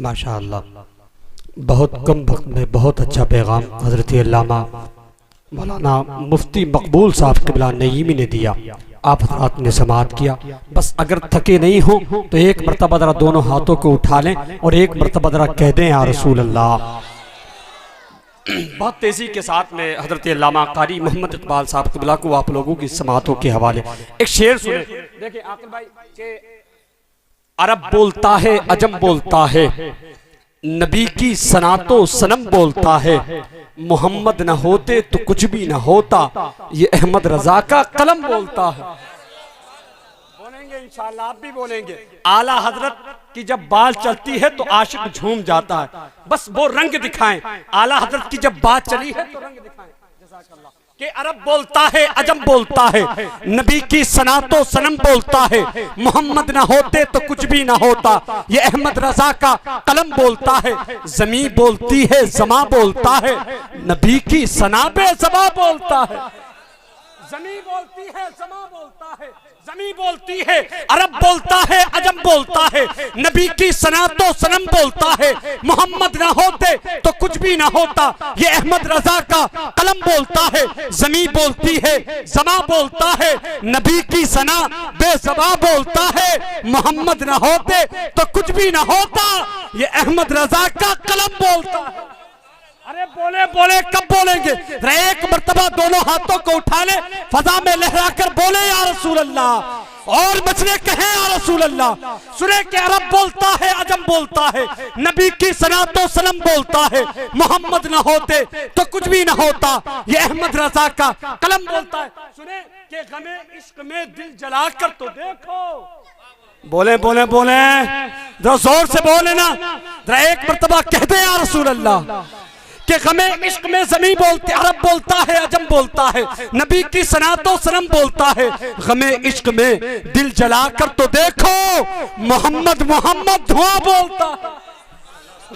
माशाअल्लाह, बहुत कम वक्त में बहुत अच्छा पैगाम हज़रत अल्लामा मौलाना मुफ्ती मकबूल साहब क़िबला नईमी ने दिया। आप हज़रात ने समाअत किया। बस अगर थके नहीं हो तो एक मरतबा ज़रा दोनों हाथों को उठा लें और एक मरतबा ज़रा कह दें या रसूल अल्लाह। बहुत तेज़ी के साथ में हज़रत अल्लामा कारी मोहम्मद इकबाल साहब क़िबला को आप लोगों की समाअतों के हवाले एक शेर सुने। देखिए आकिल भाई के अरब बोलता है, अजम बोलता है, नबी की सनातो सनम बोलता है, मोहम्मद न होते तो कुछ भी न होता, ये अहमद रजा का कलम बोलता है। बोलेंगे इंशाअल्लाह, आप भी बोलेंगे। आला हजरत की जब बाल चलती है तो आशिक झूम जाता है, बस वो रंग दिखाएं। आला हजरत की जब बात चली है तो रंग दिखाएं। जज़ाकल्लाह। कि अरब बोलता है, अजम बोलता है, नबी की सनातो सनम बोलता है, मोहम्मद ना होते तो कुछ भी ना होता, ये अहमद रजा का कलम बोलता है। जमी बोलती है, जमा बोलता है, नबी की सना पे जमा बोलता है। जमी बोलती है, जमा बोलता है, जमी बोलती है, अरब बोलता है, अजम बोलता है, नबी की सनातो सनम बोलता है, मोहम्मद ना होते तो कुछ भी ना होता, ये अहमद रजा का कलम बोलता है। जमी बोलती है, जमा बोलता है, नबी की सना बेजबा बोलता है, मोहम्मद ना होते तो कुछ भी ना होता, ये अहमद रजा का कलम बोलता है। अरे बोले बोले कब बोलेंगे? एक मर्तबा दोनों हाथों को उठा ले, फजा में लहरा कर बोले या रसूल अल्लाह, और बचने कहे या रसूल अल्लाह। सुने के अरब बोलता है, अजम बोलता है, नबी की सनातो सनम बोलता है, मोहम्मद न होते तो कुछ भी न होता, ये अहमद रजा का कलम बोलता है। सुने के गमे इश्क में दिल जला कर तो देखो। बोले बोले बोले, जरा जोर से बोले ना, जरा एक मर्तबा कहते हैं या रसूल अल्लाह कि गमे इश्क में ज़मीं बोलते, अरब बोलता है, अजम बोलता है, नबी की सनातो सनम बोलता है, गमे इश्क में दिल जला कर तो देखो, मोहम्मद मोहम्मद धुआं बोलता है।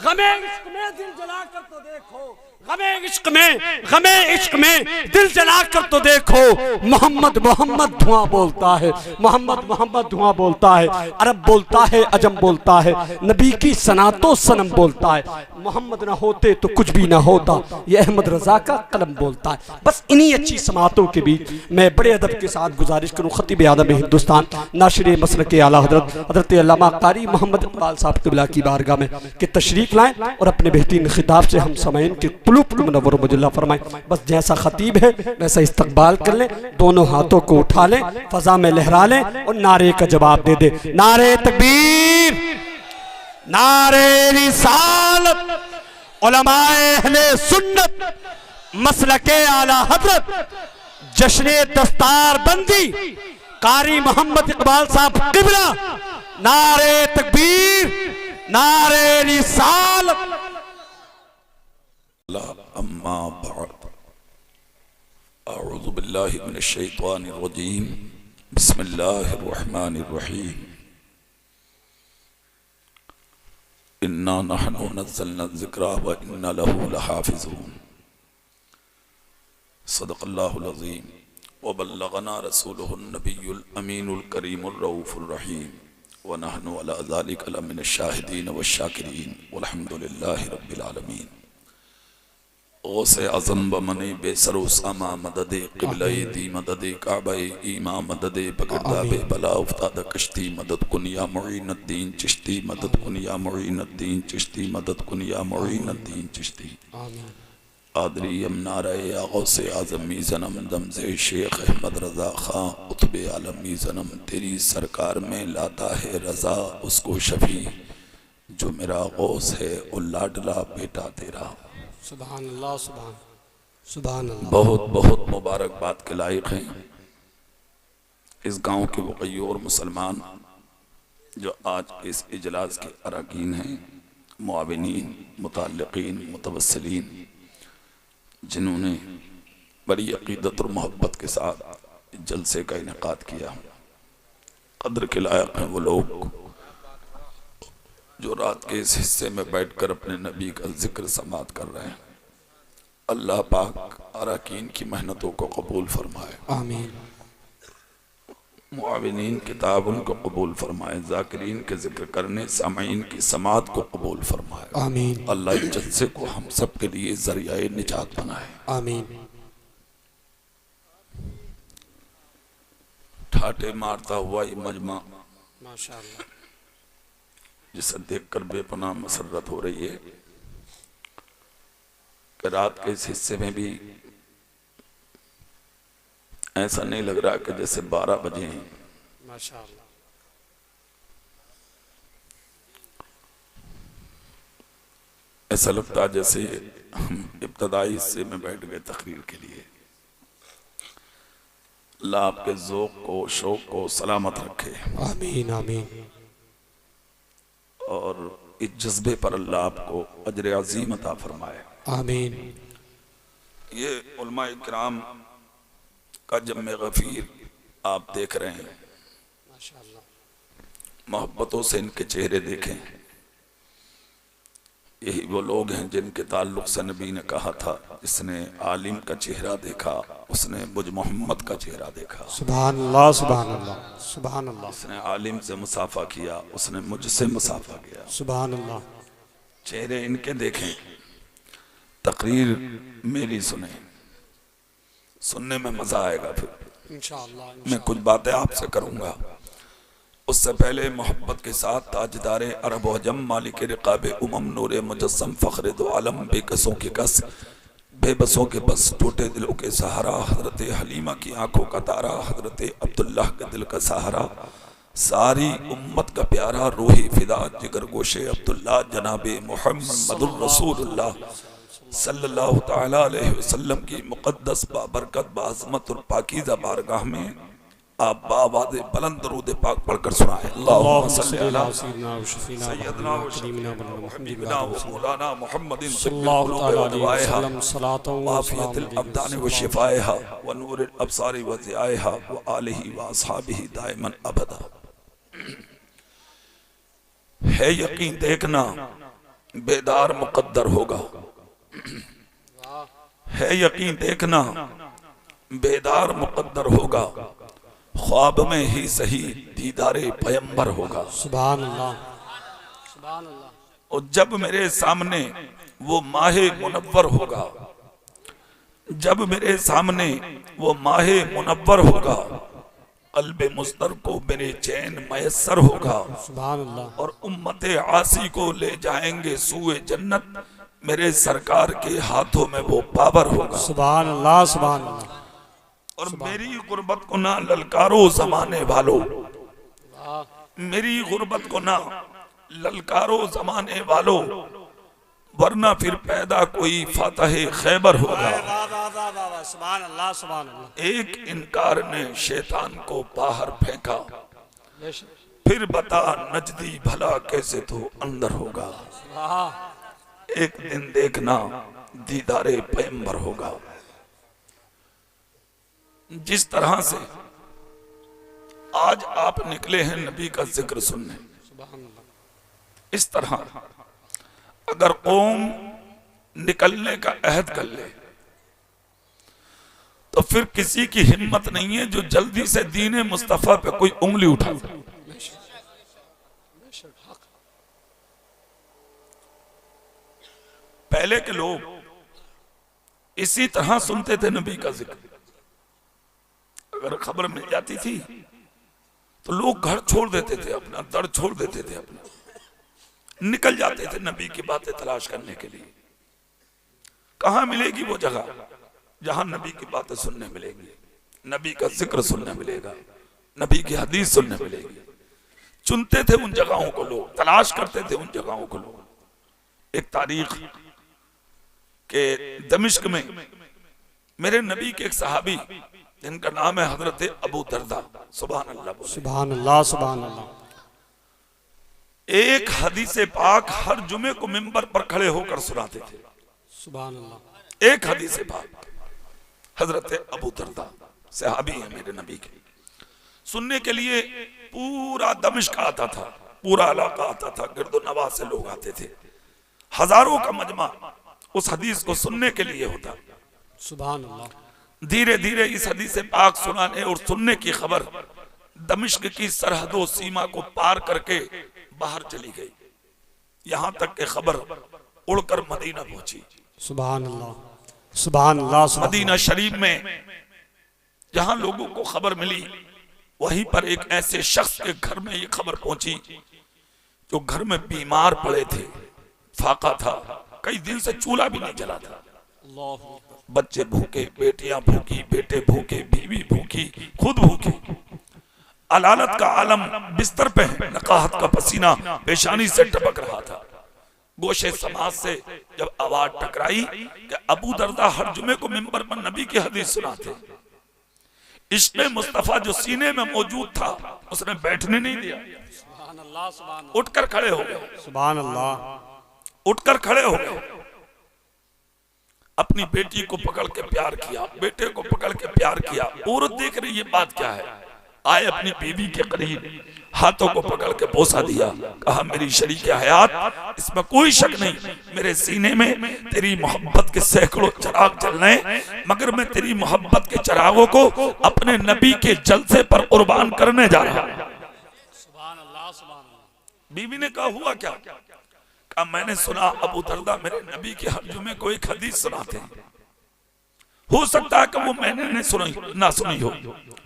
गमे इश्क में दिल जला कर तो देखो, गमे इश्क में दिल जला कर तो देखो, मोहम्मद मोहम्मद धुआं बोलता है, मोहम्मद मोहम्मद धुआं बोलता है। अरब बोलता है, अजम बोलता है, नबी की सनातो सनम बोलता है, मोहम्मद ना होते तो कुछ भी ना होता, ये अहमद रजा का कलम बोलता है। बस इन्हीं अच्छी समातों के बीच मैं बड़े अदब के साथ गुजारिश करूँ खतीब आदम हिंदुस्तान नाशिर मसलक के आला हज़रत अल्लामा कारी मोहम्मद इकबाल साहब क़िबला की बारगाह में कि तशरीफ़ लाएँ और अपने बेहतरीन खिताब से हम समाइन के कुलूब को मुनव्वर मुजल्ला फरमाएं। बस जैसा खतीब है वैसा इस्तकबाल कर लें, दोनों हाथों को उठा लें, फजा में लहरा लें और नारे का जवाब दे दे। नारे तकबीर, नारे रिसालत, उलमाए अहले सुन्नत, मसलके आला हज़रत, जश्ने दस्तार बंदी कारी मोहम्मद इकबाल साहब क़िबला। नारे तकबीर, नारे रिसालत। अम्मा बाद, अऊज़ु बिल्लाहि मिनश शैतानिर रजीम, बिस्मिल्लाहिर रहमानिर रहीम। इन्ना नहनु नज़्ज़लना ज़िक्रा व इन्ना लहू लहाफ़िज़ून। सदक़ल्लाहुल अज़ीम व बल्लगना रसूलुहुन नबियुल अमीनुल करीमुर रऊफ़ुर रहीम व नहनु अला ज़ालिका लमिनश शाहिदीन व शाकिरीन वल्हम्दुलिल्लाहि रब्बिल आलमीन। गौसे आज़म बमने बेसरो सामा मददे क़िबले दी मददे काबे ईमा मददे बगदाबे बला उफ्ताद कश्ती मदद कुनिया मुईनुद्दीन चिश्ती मदद कुनिया मुईनुद्दीन चिश्ती मदद कुनिया मुईनुद्दीन चिश्ती। आदरी यमनारे या गौसे आज़मी ज़नम दमज़े शेख अहमद रज़ा खां कुतुबे आलमी ज़नम, तेरी सरकार में लाता है रज़ा उसको शफ़ी, जो मेरा गौस है वो लाडला बेटा तेरा। सुभान अल्लाह, सुभान अल्लाह। बहुत बहुत मुबारकबाद के लायक हैं इस गांव के वक़ी और मुसलमान जो आज इस इजलास के अरकान हैं, मुआविनीन, मुताल्लिक़ीन, मुतवस्सिलीन, जिन्होंने बड़ी अक़ीदत और मोहब्बत के साथ जलसे का इनेकाद किया। कद्र के लायक हैं वो लोग जो रात के इस हिस्से में बैठकर अपने नबी का जिक्र समात कर रहे हैं। अल्लाह पाक अरकान की मेहनतों को कबूल फरमाए, आमीन। मुआविनीन की ताउन को कबूल फरमाए, ज़ाकिरीन के जिक्र करने सामीन की समात को कबूल फरमाए। आमीन। अल्लाह इस जलसे को हम सब के लिए ज़रिया निजात बनाए। आमीन। ठाटे मारता हुआ ये मजमा माशाअल्लाह, जिसे देखकर बेपनाह मसरत हो रही है कि रात के इस हिस्से में भी ऐसा नहीं लग रहा कि जैसे 12 बजे हैं। माशाअल्लाह। ऐसा लगता है जैसे हम इब्तदाई हिस्से में बैठ गए तकरीर के लिए। अल्लाह आपके ज़ौक़ को, शौक़ को सलामत रखे। आमीन। आमीन। और इस जज्बे पर अल्लाह आपको अजर अज़ीम अता फरमाए। आमीन। ये उलमा इकराम का जम्मे गफीर आप देख रहे हैं। माशाअल्लाह। मोहब्बतों से इनके चेहरे देखें। यही वो लोग हैं जिनके ताल्लुक से नबी ने कहा था, जिसने आलिम का चेहरा देखा उसने मुझ मोहम्मद का चेहरा देखा। सुभान अल्लाह, सुभान अल्लाह, सुभान अल्लाह। जिसने आलिम से मुसाफा किया उसने मुझसे मुसाफा किया। सुभान अल्लाह। चेहरे इनके देखें, तकरीर मेरी सुने, सुनने में मजा आएगा। फिर इंशाअल्लाह मैं कुछ बातें आपसे करूंगा। उससे पहले मोहब्बत के साथ ताजदारे अरब व अजम मालिक रिकाब उमम नूर मुजस्सम फ़ख्र दो आलम बेकसों के कस बेबसों के बस टूटे दिलों के सहारा हजरत हलीमा की आंखों का तारा हजरत अब्दुल्लाह के दिल का सहारा सारी उम्मत का प्यारा रूही फिदा जिगर गोशे अब्दुल्लाह जनाबे मुहम्मदुर रसूलुल्लाह सल्लल्लाहु तआला अलैहि वसल्लम की मुक़द्दस बाबरकत बाज़मत और पाकीज़ा बारगाह में आप बावाज़े बुलंद दरूद पाक पढ़कर सुनाएं। अल्लाहुम्मा सल्ली अला सय्यदना व शफीना व हबीबना व मौलाना मुहम्मदिन सल्लल्लाहु अलैहि वसल्लम सलातन व आफियतिल अब्दान व शिफाइहा व नूरिल अब्सारि व ज़ियाइहा व आलिहि व अस्हाबिही दाइमन अबदा। है यकीन देखना बेदार मुक़द्दर होगा, है यकीन देखना बेदार मुक़द्दर होगा, ख्वाब में ही सही दीदारे पैगंबर होगा। सुभान अल्लाह, सुभान अल्लाह। और जब मेरे सामने वो माहे मुनव्वर होगा, जब मेरे सामने वो माहे मुनव्वर होगा, कल्बे मुस्तर को मेरे चैन मयस्सर होगा। सुभान अल्लाह। और उम्मते आसी को ले जाएंगे सूए जन्नत, मेरे सरकार के हाथों में वो पावर होगा। सुभान अल्लाह, सुभान अल्लाह। और मेरी गुर्बत को ना ललकारो जमाने वालों, मेरी गुर्बत को ना ललकारो जमाने वालों, वरना फिर पैदा कोई फातह खैबर होगा। सुभान अल्लाह, सुभान अल्लाह। एक इनकार ने शैतान को बाहर फेंका, फिर बता नजदी भला कैसे तो अंदर होगा। एक दिन देखना दीदारे पैगंबर होगा। जिस तरह से आज आप निकले हैं नबी का जिक्र सुनने, इस तरह अगर कौम निकलने का अहद कर ले तो फिर किसी की हिम्मत नहीं है जो जल्दी से दीने मुस्तफा पे कोई उंगली उठा। पहले के लोग इसी तरह सुनते थे नबी का जिक्र। अगर खबर मिल जाती थी तो लोग घर छोड़ देते थे, अपना दर छोड़ देते थे, अपना निकल जाते थे नबी की बातें तलाश करने के लिए। कहां मिलेगी वो जगह जहां नबी की बातें सुनने मिलेगी, नबी का जिक्र सुनने मिलेगा, नबी की हदीस सुनने मिलेगी। चुनते थे उन जगहों को लोग, तलाश करते थे उन जगहों को लोग। एक तारीख के दमिश्क में मेरे नबी के एक सहाबी जिनका नाम है हजरत अबू दरदा, सुभान अल्लाह, सुभान अल्लाह, सुभान अल्लाह। एक हदीस पाक हर जुमे को मिंबर पर खड़े होकर सुनाते थे। सुभान अल्लाह। एक हदीस पाक हजरत अबू दरदा सहाबी है मेरे नबी के, सुनने के लिए पूरा दमिश्क आता था, पूरा इलाका आता था, गिरदो नवाज से लोग आते थे। हजारों का मजमा उस हदीस को सुनने के लिए होता। सुभान अल्लाह। धीरे धीरे इस हदीस पाक सुनाने और सुनने की खबर दमिश्क की सरहदों सीमा को पार करके बाहर चली गई, यहां तक के खबर उड़कर मदीना पहुंची। सुभान अल्लाह, सुभान अल्लाह, सुभान मदीना शरीफ में जहां लोगों को खबर मिली, वहीं पर एक ऐसे शख्स के घर में ये खबर पहुंची जो घर में बीमार पड़े थे, फाका था, कई दिन से चूल्हा भी नहीं जला था, बच्चे भूखे, बेटियां भूखी, बेटे भूखे, बीवी भूखी, खुद भूखे, अलालत का आलम बिस्तर पे है, नकाहत का पसीना पेशानी से टपक रहा था। गोशे समाज से जब आवाज टकराई कि अबू दरदा हर जुमे को मिंबर पर नबी की हदीस सुनाते, इश्क़ मुस्तफा जो सीने में मौजूद था उसने बैठने नहीं दिया, उठकर खड़े हो गए, सुभान अल्लाह, उठकर खड़े हो गए, अपनी बेटी को पकड़ के प्यार किया, बेटे को पकड़ के प्यार किया। औरत देख रही ये बात क्या है, आए अपनी बीवी के करीब, हाथों को पकड़ के बोसा दिया, कहा मेरी शरीक हयात, इसमें कोई शक नहीं, मेरे सीने में तेरी मोहब्बत के सैकड़ों चिराग जल रहे हैं, मगर मैं तेरी मोहब्बत के चिरागों को अपने नबी के जलसे पर कुर्बान करने जा रहा हूं। बीवी ने कहा हुआ क्या? कहा मैंने सुना अबू दरदा मेरे नबी के हर जुमे को एक हदीस सुनाते हैं, हो सकता है कि वो मैंने ना सुनी हो,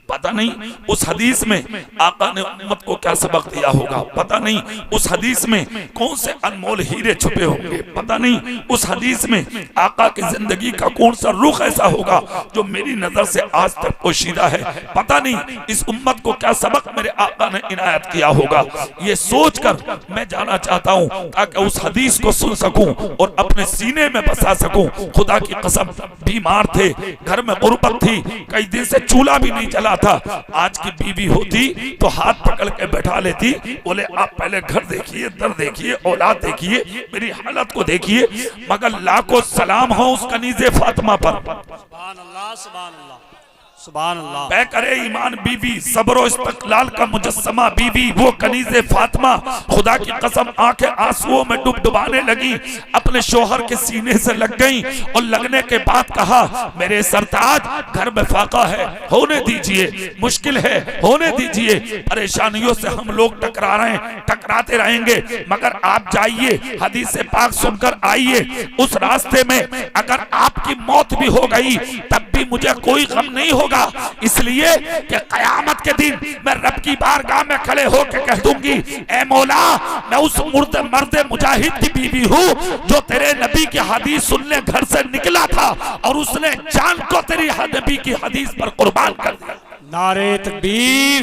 पता नहीं उस हदीस में आका ने उम्मत को क्या सबक दिया होगा, पता नहीं उस हदीस में कौन से अनमोल हीरे छुपे होंगे, पता नहीं उस हदीस में आका की जिंदगी का कौन सा रुख ऐसा होगा जो मेरी नजर से आज तक पोशीदा है, पता नहीं इस उम्मत को क्या सबक मेरे आका ने इनायत किया होगा। ये सोचकर मैं जाना चाहता हूँ ताकि उस हदीस को सुन सकूं और अपने सीने में बसा सकूं। खुदा की कसम बीमार थे, घर में गुर्बत थी, कई दिन से चूल्हा भी नहीं जला था, आज की बीवी होती तो हाथ पकड़ के बैठा लेती, बोले आप पहले घर देखिए, दर देखिए, औलाद देखिए, मेरी हालत को देखिए, मगर लाखों सलाम हो उस कनीज़े फातिमा पर। सुभान अल्लाह, सुभान अल्लाह, सुभान अल्लाह। मैं करे ईमान बीवी, सब्र इस्तक़लाल का मुजस्समा बीवी, वो कनीज़े फातिमा खुदा की कसम आंखें आंसुओं में डुबडुबाने लगी, अपने शोहर के सीने से लग गई और लगने के बाद कहा मेरे सरताज घर में फाका है, होने दीजिए, मुश्किल है, होने दीजिए, परेशानियों से हम लोग टकरा रहे हैं, टकराते रहेंगे, मगर आप जाइए हदीस पाक सुनकर आइए, उस रास्ते में अगर आपकी मौत भी हो गई तब भी मुझे कोई गम नहीं होगा, इसलिए कि कयामत के दिन मैं रब की बारगाह में खड़े होकर कह दूंगी ऐ मौला मैं उस मर्द मुजाहिद की बीवी हूँ जो तेरे नबी की हदीस सुनने घर से निकला था और उसने जान को तेरी नबी की हदीस पर कुर्बान कर दिया। नारे तकबीर,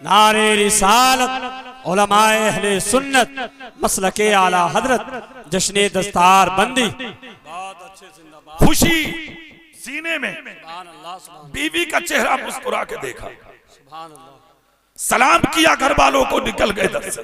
नारे रिसालत, उलमाए अहले सुन्नत, मसलके आला हजरत, जश्ने दस्तार बंदी, बहुत अच्छे जिंदाबाद। खुशी सीने में, बीवी का चेहरा मुस्कुरा के देखा, सलाम किया, घर वालों को निकल गए दर से।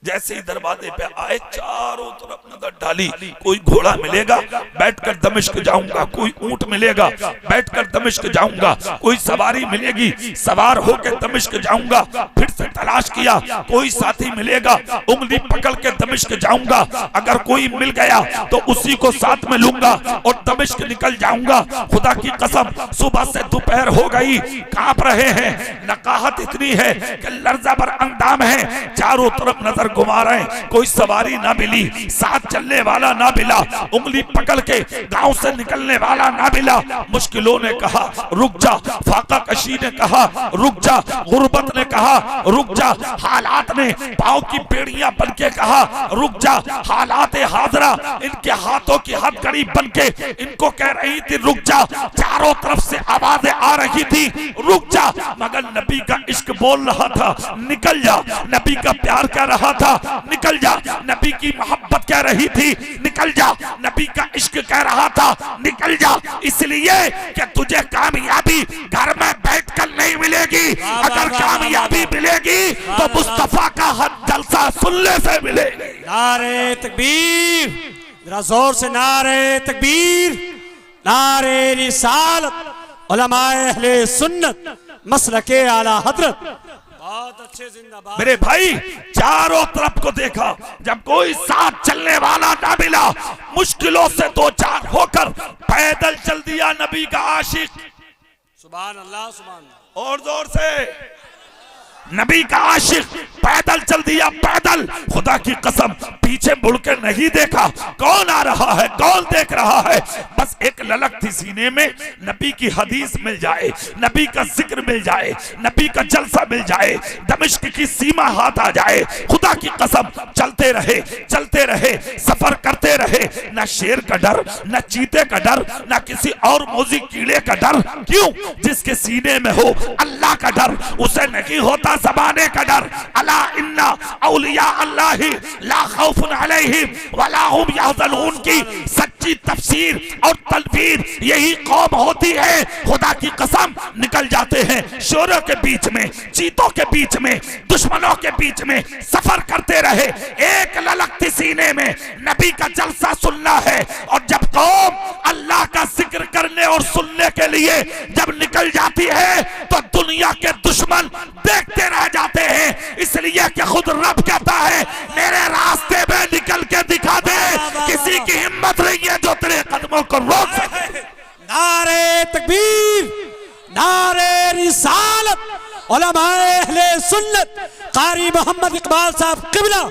जैसे ही दरवाजे पे आए चारों तरफ नजर डाली, कोई घोड़ा मिलेगा बैठकर दमिश्क जाऊंगा, कोई ऊंट मिलेगा बैठकर दमिश्क जाऊंगा, कोई सवारी मिलेगी सवार होकर दमिश्क जाऊंगा, फिर से तलाश किया कोई साथी मिलेगा उंगली पकड़ के दमिश्क जाऊंगा, अगर कोई मिल गया तो उसी को साथ में लूंगा और दमिश्क निकल जाऊंगा। खुदा की कसम सुबह से दोपहर हो गई, कांप रहे हैं, नकाहत इतनी है कि लर्जा पर अंदाम है, चारों तरफ नजर घुमा रहे, कोई सवारी ना मिली, साथ चलने वाला ना मिला, उंगली पकड़ के गांव से निकलने वाला ना मिला। मुश्किलों ने कहा रुक जा, फाका कशी ने कहा रुक जा, गुर्बत ने कहा रुक जा, हालात ने पांव की बेड़ियां बनके कहा रुक जा, हालात हाजरा इनके हाथों की हथकड़ी बनके इनको कह रही थी रुक जा, चारों तरफ से आवाजें आ रही थी रुक जा, मगर नबी का इश्क बोल रहा था निकल जा, नबी का प्यार कह रहा था निकल जा, नबी की मोहब्बत कह रही थी निकल जा, नबी का इश्क कह रहा था निकल जा, इसलिए कि तुझे कामयाबी घर में बैठकर नहीं मिलेगी, अगर कामयाबी मिलेगी तो मुस्तफा का हर जलसा सुनने से मिलेगी। नारे तकबीर, जरा जोर से नारे तकबीर, नारे रिसालत, उलमाए अहले सुन्नत, मसलके आला हजरत, बहुत अच्छे जिंदाबाद। मेरे भाई चारों तरफ को देखा, जब कोई साथ चलने वाला ना मिला, मुश्किलों से दो चार होकर पैदल चल दिया नबी का आशिक सुभान अल्लाह, सुभान अल्लाह। और जोर से। नबी का आशिक पैदल चल दिया, पैदल। खुदा की कसम पीछे मुड़ के नहीं देखा कौन आ रहा है, कौन देख रहा है। बस एक ललक थी सीने में, नबी की हदीस मिल जाए, नबी का जिक्र मिल जाए, नबी का जलसा मिल जाए, दमिश्क की सीमा हाथ आ जाए। खुदा की कसम चलते रहे, चलते रहे, सफर करते रहे। न शेर का डर, न चीते का डर, न किसी और मौजी कीड़े का डर। क्यों? जिसके सीने में हो अल्लाह का डर, उसे नहीं होता ज़माने का डर। अला इन्ना औलिया अल्लाहि ला खौफुन अलैहिम वला हुम यहज़नून की सच्ची तफसीर और तलवीर यही कौम होती है। खुदा की कसम निकल जाते हैं शोरों के बीच में, चीतों के बीच में, दुश्मनों के बीच में, सफर करते रहे। एक ललकती सीने में नबी का जलसा सुनना है। और जब कौम अल्लाह का जिक्र करने और सुनने के लिए जब निकल जाती है तो दुनिया के दुश्मन देखते रह जाते हैं। इसलिए कि खुद रब कहता है मेरे रास्ते में निकल के दिखा दे, किसी की हिम्मत नहीं है जो तेरे कदमों को रोक सके। नारे तकबीर, नारे रिसालत, उलमाए अहले सुन्नत, कारी मोहम्मद इकबाल साहब किबला,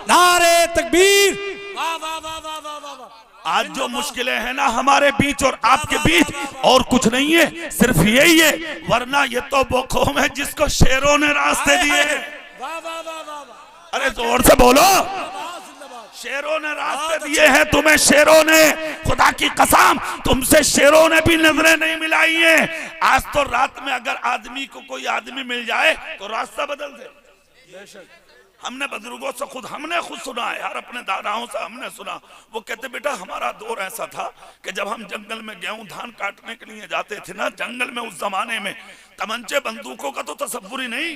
नारे तकबीर। वाह वाह वाह वाह वाह वाह वाह। आज जो मुश्किलें हैं ना हमारे बीच और आपके बीच, और कुछ नहीं है, सिर्फ यही है। वरना ये तो वो कौम है जिसको शेरों ने रास्ते दिए। वाह वाह वाह वाह। अरे जोर से बोलो। शेरों ने रास्ते दिए हैं तुम्हें, शेरों ने। खुदा की कसम तुमसे शेरों ने भी नजरें नहीं मिलाई हैं। आज तो रात में अगर आदमी को कोई आदमी मिल जाए तो रास्ता बदल दे। हमने बुजुर्गों से हमने खुद सुना है यार, अपने दादाओं से हमने सुना। वो कहते बेटा हमारा दौर ऐसा था कि जब हम जंगल में गेहूं धान काटने के लिए जाते थे ना, जंगल में उस जमाने में तमंचे बंदूकों का तो तसव्वुर ही नहीं,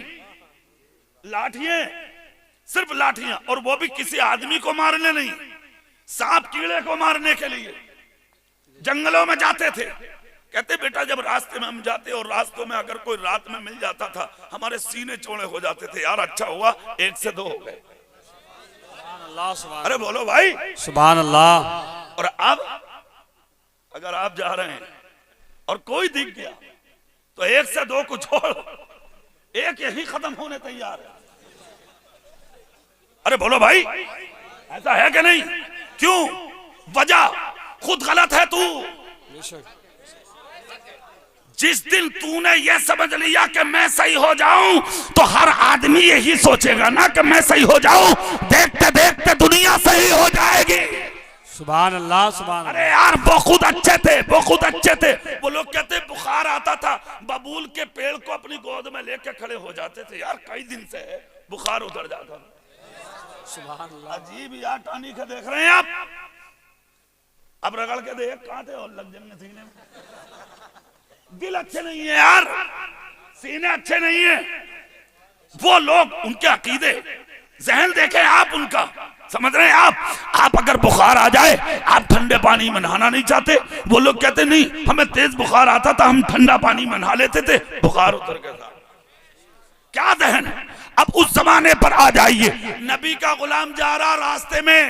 लाठियां, सिर्फ लाठियां, और वो भी किसी आदमी को मारने नहीं, सांप कीड़े को मारने के लिए जंगलों में जाते थे। कहते बेटा जब रास्ते में हम जाते और रास्तों में अगर कोई रात में मिल जाता था, हमारे सीने चौड़े हो जाते थे। यार अच्छा हुआ एक से दो हो गए। अरे बोलो भाई सुभान अल्लाह। और अब अगर आप जा रहे हैं और कोई दिख गया तो एक से दो को छोड़, एक यही खत्म होने तैयार है। अरे बोलो भाई ऐसा है कि नहीं? क्यों? वजह खुद गलत है तू। जिस दिन तूने ये समझ लिया कि मैं सही हो जाऊं तो हर आदमी यही सोचेगा ना कि मैं सही हो जाऊं। देखते देखते दुनिया सही हो जाएगी। सुभान अल्लाह, सुभान अल्लाह। अरे यार वो खुद अच्छे थे, वो खुद अच्छे थे। वो लोग कहते बुखार आता था, बबूल के पेड़ को अपनी गोद में लेके खड़े हो जाते थे। यार कई दिन से बुखार उतर जाता था। सुभान अल्लाह। अजीब यार टानी के देख रहे हैं आप। अब रगड़ के देख कहां थे और लग जाएंगे सीने में। दिल अच्छे नहीं है यार, सीने अच्छे नहीं है। वो लोग उनके अकीदे जहन देखें आप उनका, समझ रहे हैं आप अगर बुखार आ जाए आप ठंडे पानी में नहाना नहीं चाहते। वो लोग कहते नहीं हमें तेज बुखार आता था, हम ठंडा पानी में नहा लेते थे, बुखार उतर गया था। क्या जहन है? अब उस जमाने पर आ जाइए। नबी का गुलाम जा रहा रास्ते में,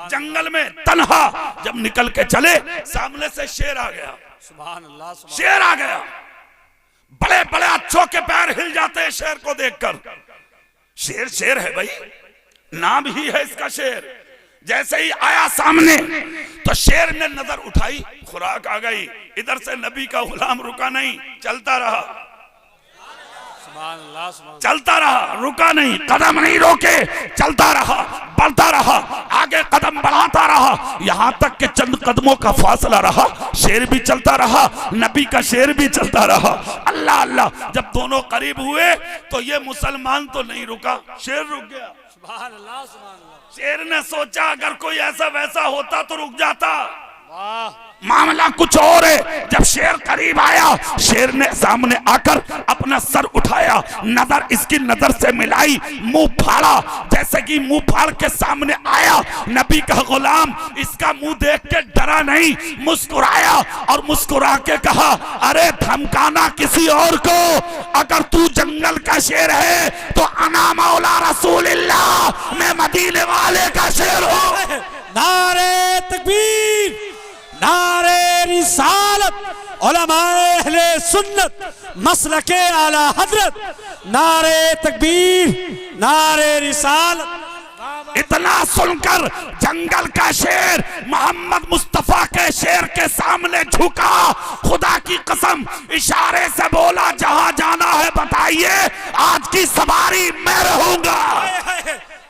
जंगल में तन्हा, जब निकल के चले सामने से शेर आ गया। सुभान अल्लाह, शेर आ गया। बड़े बड़े अच्छों के पैर हिल जाते हैं शेर को देखकर। शेर शेर है भाई, नाम ही है इसका शेर। जैसे ही आया सामने तो शेर ने नजर उठाई, खुराक आ गई। इधर से नबी का गुलाम रुका नहीं, चलता रहा, सुभान अल्लाह, सुभान चलता रहा, रुका नहीं, कदम नहीं रोके, चलता रहा, बढ़ता रहा, आगे कदम बढ़ाता रहा, यहां तक कि चंद कदमों का फासला रहा। शेर भी चलता रहा, नबी का शेर भी चलता रहा। अल्लाह अल्लाह, जब दोनों करीब हुए तो ये मुसलमान तो नहीं रुका, शेर रुक गया। सुभान अल्लाह, सुभान अल्लाह। शेर ने सोचा अगर कोई ऐसा वैसा होता तो रुक जाता। वाह, मामला कुछ और है। जब शेर करीब आया, शेर ने सामने आकर अपना सर उठाया, नजर इसकी नजर से मिलाई, मुंह फाड़ा। जैसे कि मुंह फाड़ के सामने आया, नबी का गुलाम इसका मुंह देख के डरा नहीं, मुस्कुराया और मुस्कुरा के कहा अरे धमकाना किसी और को, अगर तू जंगल का शेर है तो अना मौला रसूलिल्लाह, मैं मदीने वाले का शेर हूं। नारे तकबीर, नारे रिसालत, रिसालत उलमाए अहले सुन्नत मसलके आला हजरत नारे तकबीर नारे रिसालत। इतना सुनकर जंगल का शेर मोहम्मद मुस्तफा के शेर के सामने झुका, खुदा की कसम इशारे से बोला जहां जाना है बताइए, आज की सवारी मैं रहूंगा।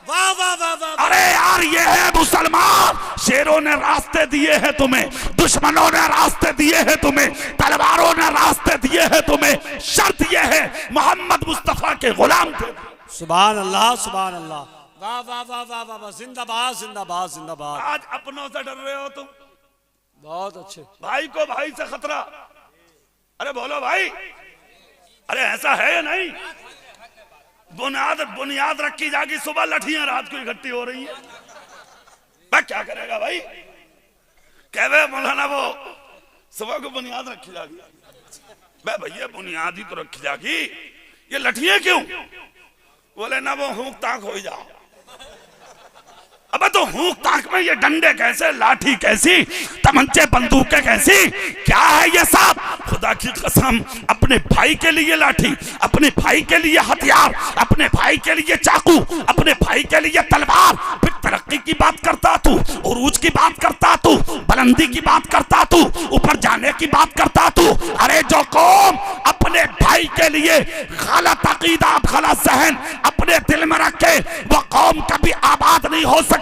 वाह वाह वाह वाह। अरे यार ये है मुसलमान, शेरों ने रास्ते दिए हैं तुम्हें, दुश्मनों ने रास्ते दिए हैं तुम्हें, तलवारों ने रास्ते दिए हैं तुम्हें, शर्त ये है मोहम्मद मुस्तफा के गुलाम थे। सुभान अल्लाह सुभान अल्लाह। वाह वाह वाह वाह वाह वाह। जिंदाबाद जिंदाबाद जिंदाबाद। आज अपनों से डर रहे हो तुम, बहुत अच्छे। भाई को भाई से खतरा। अरे बोलो भाई, अरे ऐसा है या नहीं? बुनियाद रखी जाएगी, सुबह लठियां रात को इकट्ठी हो रही है। मैं क्या करेगा भाई? कह मौलाना वो सुबह को बुनियाद रखी जाएगी। भैया बुनियाद ही तो रखी जाएगी, ये लठियां क्यों? बोले ना वो हुक ताक हो जाओ। अबे तो हुक ताक में ये डंडे कैसे, लाठी कैसी, तमंचे बंदूकें कैसी, क्या है ये सब? खुदा की कसम, अपने भाई के लिए लाठी, अपने भाई के लिए हथियार, अपने भाई के लिए चाकू, अपने भाई के लिए तलवार, फिर तरक्की की बात करता तू, उरूज की बात करता तू, बुलंदी की बात करता तू, ऊपर जाने की बात करता तू। अरे जो कौम अपने भाई के लिए गलत अकीदा, गलत जहन अपने दिल में रखे, वो कौम कभी आबाद नहीं हो सकती।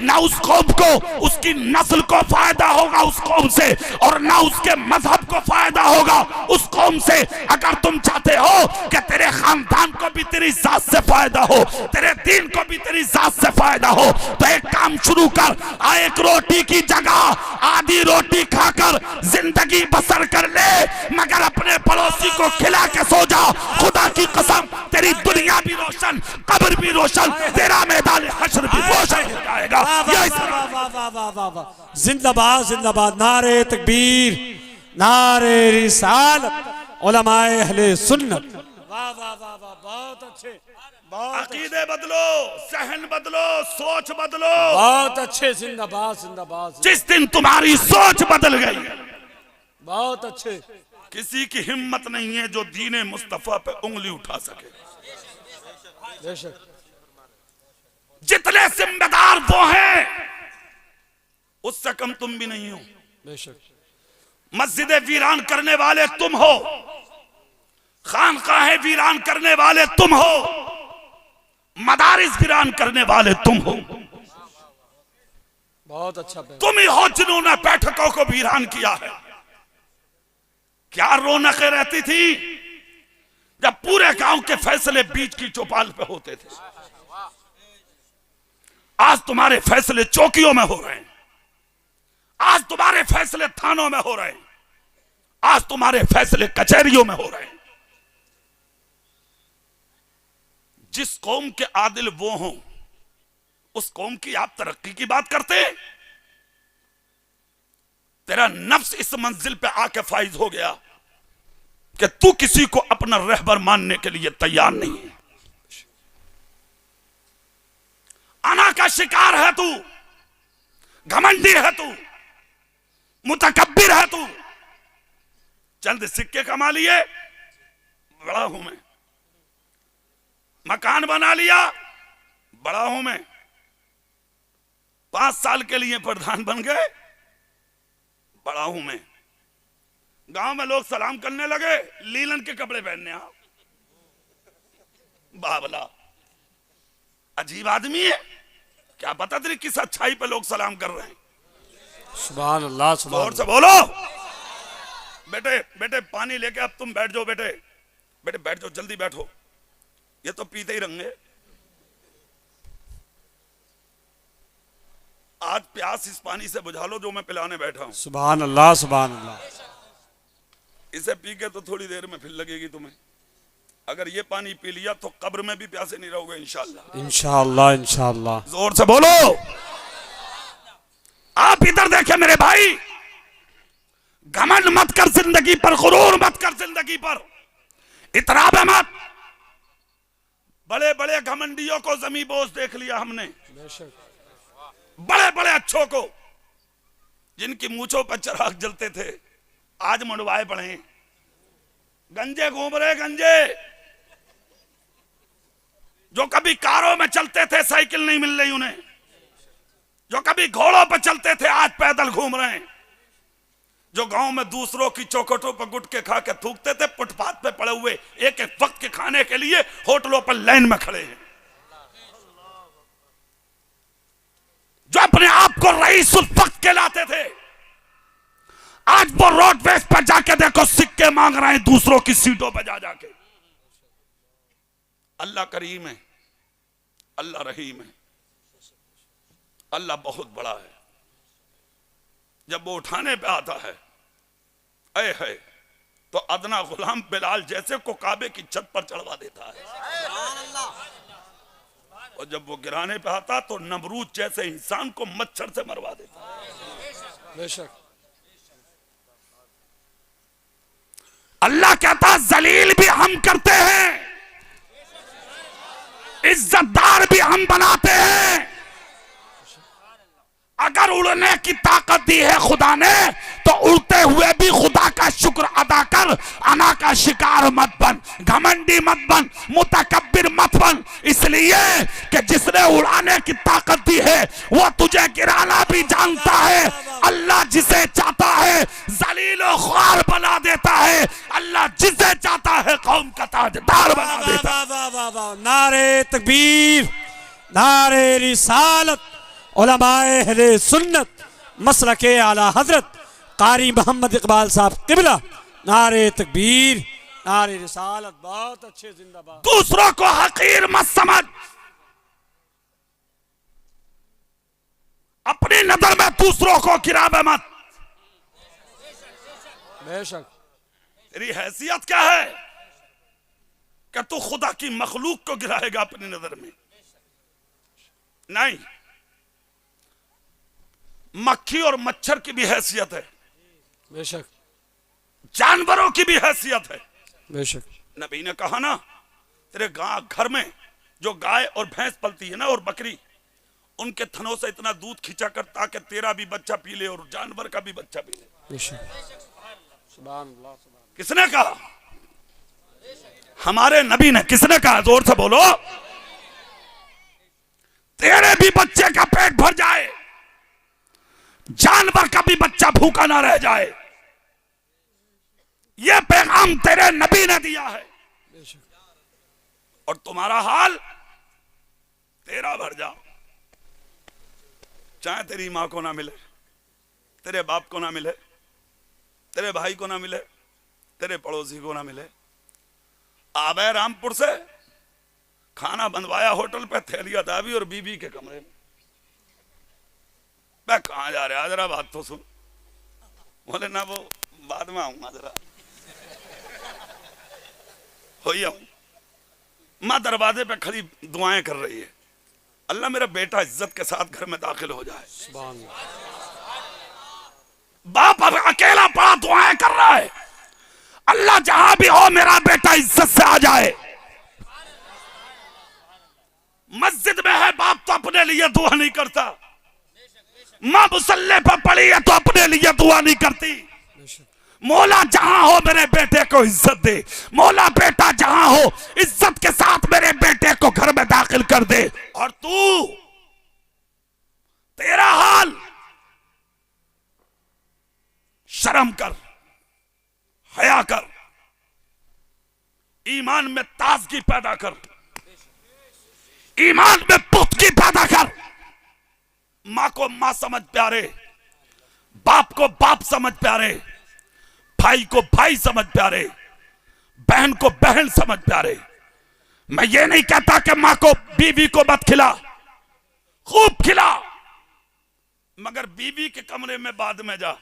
ना उस कौम को, उसकी नस्ल को फायदा होगा उस कौम से, और ना उसके मजहब को फायदा होगा उस कौम से। अगर तुम चाहते हो कि तेरे खानदान को भी तेरी जात से फायदा हो, तेरे दीन को भी तेरी जात से फायदा हो, तो एक काम शुरू कर, एक रोटी की जगह आधी रोटी खाकर जिंदगी बसर कर ले, मगर अपने पड़ोसी को खिला के सो जा। खुदा की कसम, तेरी दुनिया भी रोशन, कब्र भी रोशन, तेरा मैदान हश्र भी रोशन हो जाएगा। जिंदाबाद जिंदाबाद। नारे तकबीर नारे रिसालत उलमाए अहले सुन्नत। वाह वाह वाह वाह। बहुत अच्छे, अकीदे बदलो, सहन बदलो, सोच बदलो। बहुत अच्छे। जिंदाबाद जिंदाबाद। जिस दिन तुम्हारी सोच बदल गई, बहुत अच्छे। किसी की हिम्मत नहीं है जो दीने मुस्तफा पे उंगली उठा सके। बेशक। जितने जिम्मेदार वो हैं, उससे कम तुम भी नहीं हो। बेशक। मस्जिदें वीरान करने वाले तुम हो, खानकाहें वीरान करने वाले तुम हो, मदारिस वीरान करने वाले तुम हो। बहुत अच्छा। तुम ही हो जिन्होंने बैठकों को वीरान किया है। क्या रौनकें रहती थी जब पूरे गांव के फैसले बीच की चौपाल पे होते थे। आज तुम्हारे फैसले चौकियों में हो रहे हैं, आज तुम्हारे फैसले थानों में हो रहे हैं, आज तुम्हारे फैसले कचहरियों में हो रहे हैं। जिस कौम के आदिल वो हों, उस कौम की आप तरक्की की बात करते हैं। तेरा नफ्स इस मंजिल पे आके फाइज हो गया कि तू किसी को अपना रहबर मानने के लिए तैयार नहीं है। अना का शिकार है तू, घमंडी है तू, मुतकब्बिर है तू। चंद सिक्के कमा लिए, बड़ा हूं मैं। मकान बना लिया, बड़ा हूं मैं। 5 साल के लिए प्रधान बन गए, बड़ा हूं मैं। गांव में लोग सलाम करने लगे, लीलन के कपड़े पहनने। आप बाबला अजीब आदमी है, क्या पता तेरी किस अच्छाई पे लोग सलाम कर रहे हैं। सुभान अल्लाह सुभान। और से बोलो। बेटे बेटे पानी लेके अब तुम बैठ जाओ। बेटे बेटे बैठ जाओ, जल्दी बैठो, ये तो पीते ही रहेंगे। आज प्यास इस पानी से बुझा लो जो मैं पिलाने बैठा हूं। सुभान अल्लाह सुभान अल्लाह। इसे पी के तो थोड़ी देर में फिर लगेगी तुम्हें। अगर ये पानी पी लिया तो कब्र में भी प्यासे नहीं रहोगे इंशाअल्लाह। इंशाअल्लाह इंशाअल्लाह। जोर से बोलो। आप इधर देखें मेरे भाई, घमंड मत कर जिंदगी पर, गुरूर मत कर जिंदगी पर, इतराब मत। बड़े बड़े घमंडियों को जमी बोझ देख लिया हमने, बड़े बड़े अच्छों को, जिनकी मूंछों पर चिराग जलते थे, आज मुंडवाए पड़े, गंजे घूम रहे, गंजे जो कभी कारों में चलते थे साइकिल नहीं मिल रही उन्हें, जो कभी घोड़ों पर चलते थे आज पैदल घूम रहे हैं, जो गांव में दूसरों की चौखटों पर गुटके खा के थूकते थे फुटपाथ पे पड़े हुए एक एक वक्त के खाने के लिए होटलों पर लाइन में खड़े हैं, जो अपने आप को रईसुल वक्त कहलाते थे, आज वो रोडवेज पर जाके देखो सिक्के मांग रहे हैं दूसरों की सीटों पर जा जाके। अल्लाह करीम है, अल्लाह रहीम है, अल्लाह बहुत बड़ा है। जब वो उठाने पे आता है ऐ है तो अदना गुलाम बिलाल जैसे को काबे की छत पर चढ़वा देता है, और जब वो गिराने पे आता तो नमरूद जैसे इंसान को मच्छर से मरवा देता है। बेशक अल्लाह कहता जलील भी हम करते हैं, इज्जतदार भी हम बनाते हैं। अगर उड़ने की ताकत दी है खुदा ने तो उड़ते हुए भी खुदा का शुक्र अदा कर। अना का शिकार मत बन, घमंडी मत बन, मुतकब्बिर मत बन, इसलिए कि जिसने उड़ाने की ताकत दी है वो तुझे गिराना भी जानता है। अल्लाह जिसे चाहता है जलील और ख्वार बना देता है, अल्लाह जिसे चाहता है कौम का ताजदार बना देता है। नारे तकबीर, नारे रिसालत, उलमाए अहले सुन्नत मसलके आला हजरत कारी मोहम्मद इकबाल साहब किबला, नारे तकबीर, नारे रिसालत। बहुत अच्छे, जिंदाबाद। दूसरों को हकीर मत समझ, अपनी नजर में दूसरों को गिरावे मत। बेशक तेरी हैसियत क्या है कि तू खुदा की मखलूक को गिराएगा अपनी नजर में? नहीं, मक्खी और मच्छर की भी हैसियत है, बेशक जानवरों की भी हैसियत है। बेशक नबी ने कहा ना, तेरे घर में जो गाय और भैंस पलती है ना और बकरी, उनके थनों से इतना दूध खींचा कर ताकि तेरा भी बच्चा पी ले और जानवर का भी बच्चा पी ले। किसने कहा? हमारे नबी ने। किसने कहा? जोर से बोलो। तेरे भी बच्चे का पेट भर जाए, जानवर का भी बच्चा भूखा ना रह जाए, यह पैगाम तेरे नबी ने दिया है। और तुम्हारा हाल तेरा भर जाओ, चाहे तेरी मां को ना मिले, तेरे बाप को ना मिले, तेरे भाई को ना मिले, तेरे पड़ोसी को ना मिले। आबे रामपुर से खाना बनवाया होटल पे, थैलिया दाबी और बीबी के कमरे में। मैं कहां जा रहा, जरा बात तो सुन। बोले ना वो बाद में आऊंगा, जरा हो ही आऊं। मां दरवाजे पे खड़ी दुआएं कर रही है, अल्लाह मेरा बेटा इज्जत के साथ घर में दाखिल हो जाए। बाप अब अकेला पड़ा दुआएं कर रहा है, अल्लाह जहां भी हो मेरा बेटा इज्जत से आ जाए। मस्जिद में है बाप तो अपने लिए दुआ नहीं करता, मां मुसल्ले पर पड़ी है तो अपने लिए दुआ नहीं करती। मौला जहां हो मेरे बेटे को इज्जत दे, मौला बेटा जहां हो इज्जत के साथ मेरे बेटे को घर में दाखिल कर दे। और तू, तेरा हाल, शर्म कर, हया कर, ईमान में ताजगी पैदा कर, ईमान में पुख्तगी पैदा कर। मां को मां समझ प्यारे, बाप को बाप समझ प्यारे, भाई को भाई समझ प्यारे, बहन को बहन समझ प्यारे। मैं ये नहीं कहता कि मां को बीवी को मत खिला, खूब खिला, मगर बीवी के कमरे में बाद में जा।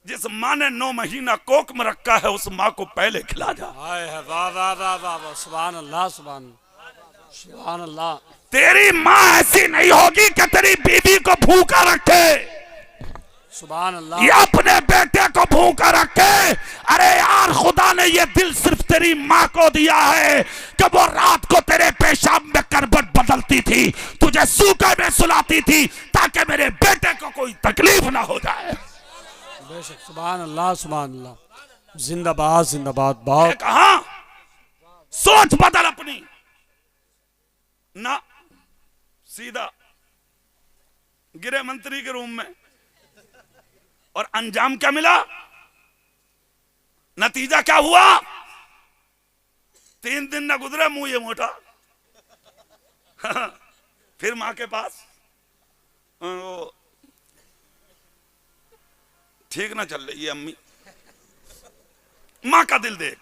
जिस मां ने 9 महीना कोक में रखा है उस मां को पहले खिला जा। वाह वाह वाह वाह, सुभान अल्लाह, सुभान अल्लाह। तेरी मां ऐसी नहीं होगी कि तेरी बीवी को भूखा रखे, सुभान अल्लाह, ये अपने बेटे को भूखा रखे। अरे यार, खुदा ने ये दिल सिर्फ तेरी मां को दिया है कि वो रात को तेरे पेशाब में करवट बदलती थी, तुझे सूखे में सुलाती थी ताकि मेरे बेटे को कोई तकलीफ ना हो जाए। बेशक, सुभान अल्लाह, सुभान अल्लाह, जिंदाबाद जिंदाबाद। बहुत कहा सोच बदल अपनी ना, सीधा गृह मंत्री के रूम में, और अंजाम क्या मिला, नतीजा क्या हुआ, 3 दिन ना गुजरे मुंह ये मोटा। फिर मां के पास, ठीक ना चल रही है अम्मी, मां का दिल देख,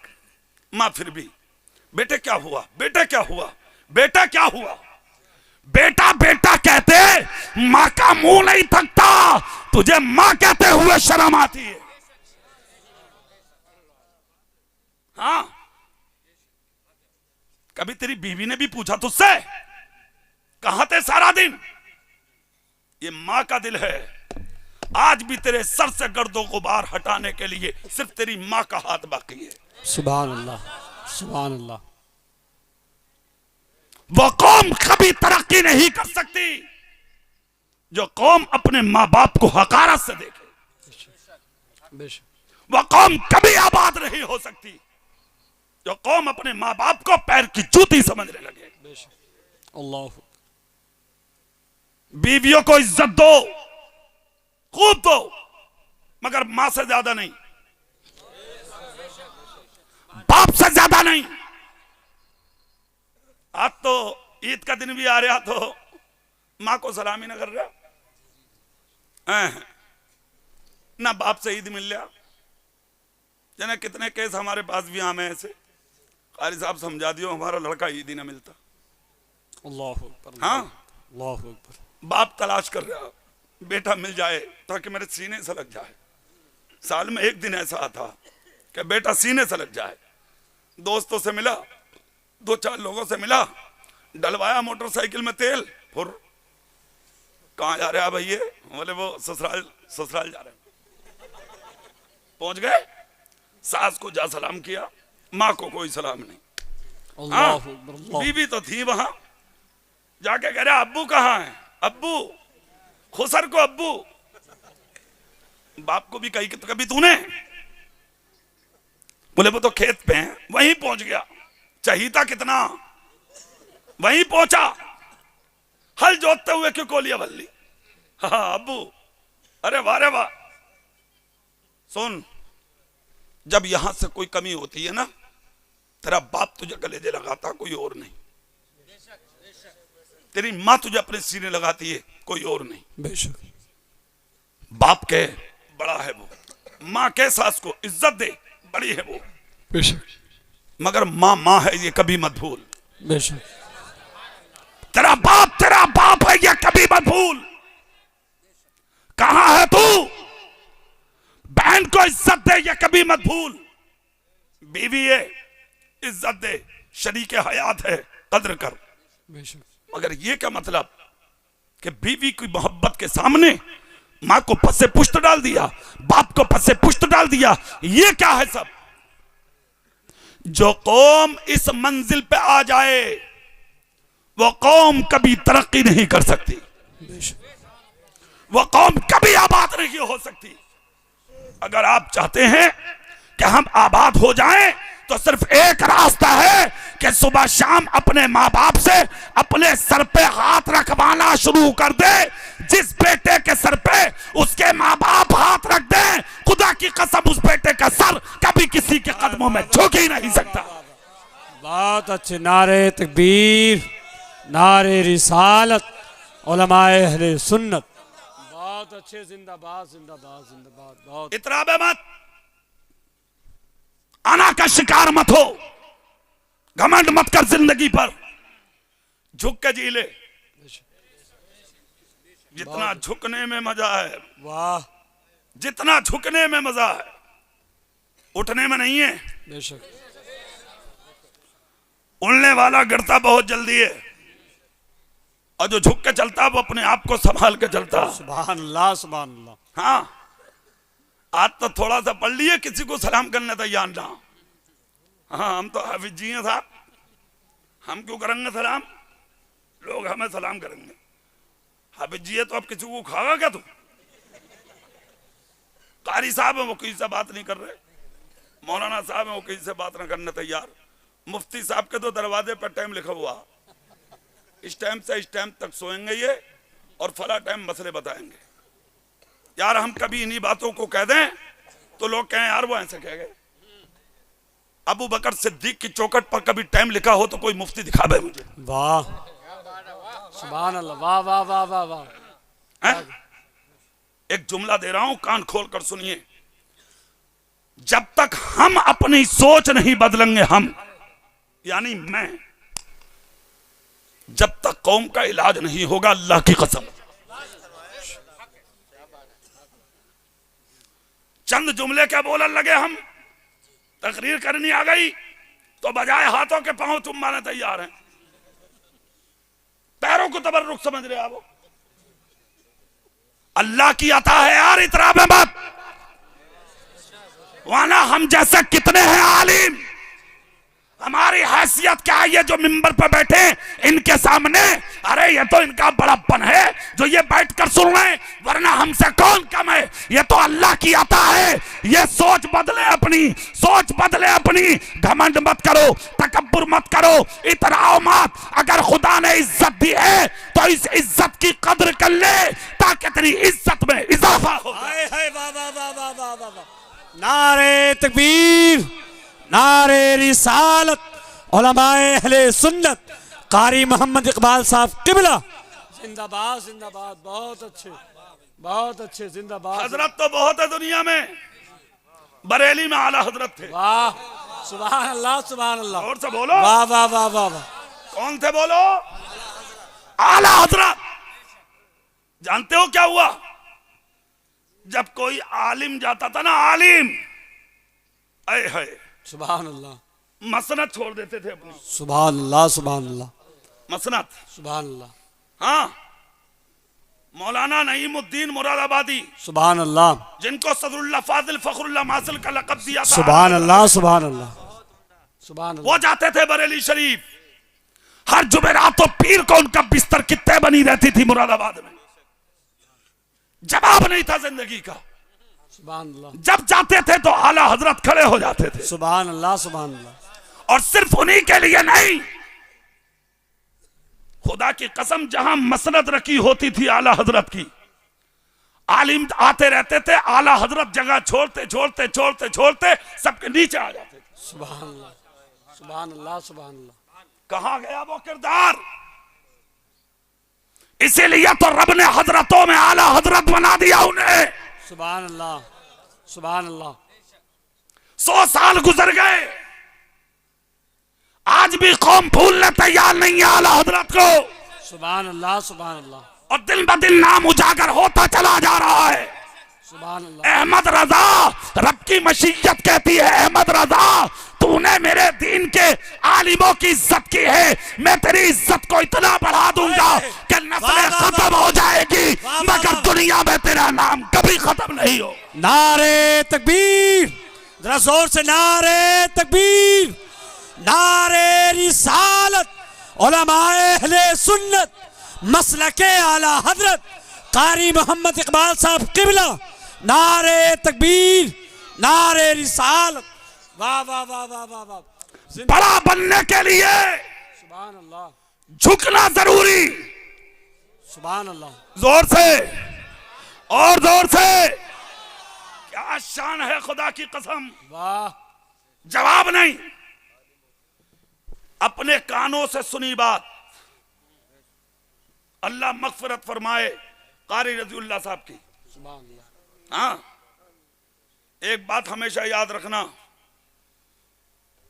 मां फिर भी, बेटे क्या हुआ, बेटा क्या हुआ, बेटा क्या हुआ, बेटा बेटा कहते मां का मुंह नहीं थकता, तुझे मां कहते हुए शर्म आती है। हाँ, कभी तेरी बीवी ने भी पूछा तुझसे, कहां थे सारा दिन, ये मां का दिल है। आज भी तेरे सर से गर्दों को बाहर हटाने के लिए सिर्फ तेरी मां का हाथ बाकी है। सुभान अल्लाह, सुभान अल्लाह। वो कौम कभी तरक्की नहीं कर सकती जो कौम अपने मां बाप को हकारत से देखे। बेशक, वो कौम कभी आबाद नहीं हो सकती जो कौम अपने मां बाप को पैर की जूती समझने लगे। बेशक, अल्लाह। बीवियों को इज्जत दो, खूब दो, मगर मां से ज्यादा नहीं, बाप से ज्यादा नहीं। आज तो ईद का दिन भी आ रहा तो मां को सलामी ना कर रहा, ना बाप से ईद मिल रहा। जाने कितने केस हमारे पास भी आम है ऐसे, कारी साहब समझा दियो हमारा लड़का ईद ही ना मिलता। अल्लाह अकबर। हाँ, अल्लाह अकबर। बाप तलाश कर रहा बेटा मिल जाए ताकि मेरे सीने से लग जाए। साल में एक दिन ऐसा आता कि बेटा सीने से लग जाए। दोस्तों से मिला, 2-4 लोगों से मिला, डलवाया मोटरसाइकिल में तेल, फिर कहाँ जा रहे हैं भैया, बोले वो ससुराल जा रहे हैं। पहुंच गए, सास को जा सलाम किया, माँ को कोई सलाम नहीं। अल्लाह हाँ, अकबर, अल्लाह। बीवी तो थी वहां, जाके कह रहा अब्बू कहाँ है, अब्बू खुसर को अब्बू। बाप को भी कही तो कभी तूने, बोले वो तो खेत पे हैं। वहीं पहुंच गया, चाहिए कितना, वहीं पहुंचा, हल जोतते हुए क्यों कोलिया बल्ली। हाँ अब्बू, अरे वाह रे वाह। सुन, जब यहां से कोई कमी होती है ना, तेरा बाप तुझे कलेजे लगाता, कोई और नहीं। तेरी मां तुझे अपने सीने लगाती है, कोई और नहीं। बेशक, बाप के बड़ा है वो, मां के सास को इज्जत दे, बड़ी है वो। बेशक, मगर मां मां है, ये कभी मत भूल। बेशक, तेरा बाप है, ये कभी मत भूल। कहां है तू, बहन को इज्जत दे, ये कभी मत भूल। बीवी है, इज्जत दे, शरीके हयात है, कद्र कर। बेशक, मगर ये क्या मतलब कि बीवी की मोहब्बत के सामने मां को पसे पुष्ट डाल दिया, बाप को पसे पुष्ट डाल दिया, ये क्या है सब। जो कौम इस मंजिल पे आ जाए वो कौम कभी तरक्की नहीं कर सकती, वो कौम कभी आबाद नहीं हो सकती। अगर आप चाहते हैं कि हम आबाद हो जाएं तो सिर्फ एक रास्ता है कि सुबह शाम अपने माँ बाप से अपने सर पे हाथ रखवाना शुरू कर दे। जिस बेटे के सर पे उसके माँ बाप हाथ रख दें, खुदा की कसम उस बेटे का सर कभी किसी के कदमों में झुक ही नहीं सकता। बहुत अच्छे। नारे तकबीर, नारे रिसालत, उलमाए अहले सुन्नत। बहुत अच्छे, जिंदाबाद जिंदाबाद जिंदाबाद। बहुत इतराबे मत, अना का शिकार मत हो, घमंड मत कर जिंदगी पर, झुक के जी ले। जितना झुकने में मजा है, वाह, जितना झुकने में मजा है, उठने में नहीं है। बेशक, उड़ने वाला गिरता बहुत जल्दी है, और जो झुक के चलता है वो अपने आप को संभाल के चलता है। सुभान अल्लाह, सुभान अल्लाह। हाँ, आज तो थोड़ा सा पढ़ लिए, किसी को सलाम करने तैयार ना। हाँ, हम तो हाफिज जी हैं साहब, हम क्यों करेंगे सलाम, लोग हमें सलाम करेंगे। हाफिज जी है तो अब किसी को खागा क्या तू? कारी साहब हैं वो किसी से बात नहीं कर रहे, मौलाना साहब हैं वो किसी से बात ना करने तैयार, मुफ्ती साहब के तो दरवाजे पर टाइम लिखा हुआ, इस टाइम से इस टाइम तक सोएंगे ये और फला टाइम मसले बताएंगे। यार हम कभी इन्हीं बातों को कह दें तो लोग कहें यार वो ऐसे कह गए। अबू बकर सिद्दीक की चौखट पर कभी टाइम लिखा हो तो कोई मुफ्ती दिखा दे मुझे। वाह सुभान अल्लाह, वाह वाह वाह वाह वाह। एक जुमला दे रहा हूं, कान खोल कर सुनिए। जब तक हम अपनी सोच नहीं बदलेंगे, हम यानी मैं, जब तक कौम का इलाज नहीं होगा, अल्लाह की कसम। चंद जुमले क्या बोलने लगे हम, तकरीर करनी आ गई तो बजाय हाथों के पांव चुम्बाने तैयार हैं, पैरों को तबर्रुक समझ रहे आप। अल्लाह की अता है यार, इतराब में मत। वाना हम जैसे कितने हैं आलिम, हमारी हैसियत क्या है ये जो मिंबर पर बैठे इनके सामने, अरे ये तो इनका बड़प्पन है जो ये बैठकर सुन रहे, वरना हमसे कौन कम है, ये तो अल्लाह की अता है। ये सोच बदले अपनी, सोच बदले अपनी, घमंड मत करो, तकब्बुर मत करो, इतराओ मत। अगर खुदा ने इज्जत दी है तो इस इज्जत की कदर कर ले ताकि तेरी इज्जत में इजाफा हो। हाय हाय वाह वाह वाह वाह वाह वाह वाह। नारे तकबीर, नारे रिसालत, उलमाए अहले सुन्नत, कारी मोहम्मद इकबाल साहब किबला जिंदाबाद जिंदाबाद। बहुत अच्छे बहुत अच्छे, जिंदाबाद। हजरत तो बहुत है दुनिया में, बरेली में आला हजरत थे। वाह सुभान अल्लाह सुभान अल्लाह। और से बोलो, वाह वाह वाह वाह वाह। कौन थे बोलो? आला हजरत। जानते हो क्या हुआ? जब कोई आलिम जाता था ना, आलिम, अय है सुभान अल्लाह, मसनत छोड़ देते थे अपनी, सुभान अल्लाह सुभान अल्लाह, मसनत। सुभान अल्लाह, हाँ, मौलाना नईमुद्दीन मुरादाबादी, सुभान अल्लाह, जिनको सदरुल्लाह फाजिल फखरुल्लाह मासिल का लक़ब दिया था, सुभान अल्लाह सुभान अल्लाह, सुभान अल्लाह। वो जाते थे बरेली शरीफ। हर जुमेरात तो पीर को उनका बिस्तर कितने बनी रहती थी मुरादाबाद में, जवाब नहीं था जिंदगी का। सुभान अल्लाह। जब जाते थे तो आला हजरत खड़े हो जाते थे। सुभान अल्लाह सुभान अल्लाह। और सिर्फ उन्हीं के लिए नहीं, खुदा की कसम, जहां मसनद रखी होती थी आला हजरत की, आलिम आते रहते थे, आला हजरत जगह छोड़ते छोड़ते छोड़ते छोड़ते सबके नीचे आ जाते थे। सुभान अल्लाह सुभान अल्लाह सुभान अल्लाह। कहां गया वो किरदार? इसीलिए तो रब ने हजरतों में आला हजरत बना दिया उन्हें। सुभान अल्लाह सुभान अल्लाह। 100 साल गुजर गए, आज भी कौम भूलने तैयार नहीं है आला हजरत को। सुभान अल्लाह सुभान अल्लाह। और दिन ब दिन नाम उजागर होता चला जा रहा है। सुभान अल्लाह। अहमद रजा, रब की मशीयत कहती है, अहमद रजा तूने मेरे दीन के आलिमों की इज्जत की है, मैं तेरी इज्जत को इतना बढ़ा दूंगा कि नस्लें खत्म हो जाएगी मगर दुनिया में तेरा नाम कभी खत्म नहीं हो। नारे तकबीर, जरा जोर से नारे तकबीर, नारे रिसालत, उलमाए अहले सुन्नत, मसलके आला हजरत कारी मोहम्मद इकबाल साहब किबला। नारे तकबीर, नारे रिसालत। वाह वाह वाह वाह वाह वाह। बड़ा बनने के लिए सुभान अल्लाह, झुकना जरूरी। सुभान अल्लाह। जोर से और जोर से। क्या शान है खुदा की कसम। वाह। जवाब नहीं, अपने कानों से सुनी बात। अल्लाह मगफिरत फरमाए कारी रज़ियुल्लाह साहब की। सुभान अल्लाह। हाँ, एक बात हमेशा याद रखना,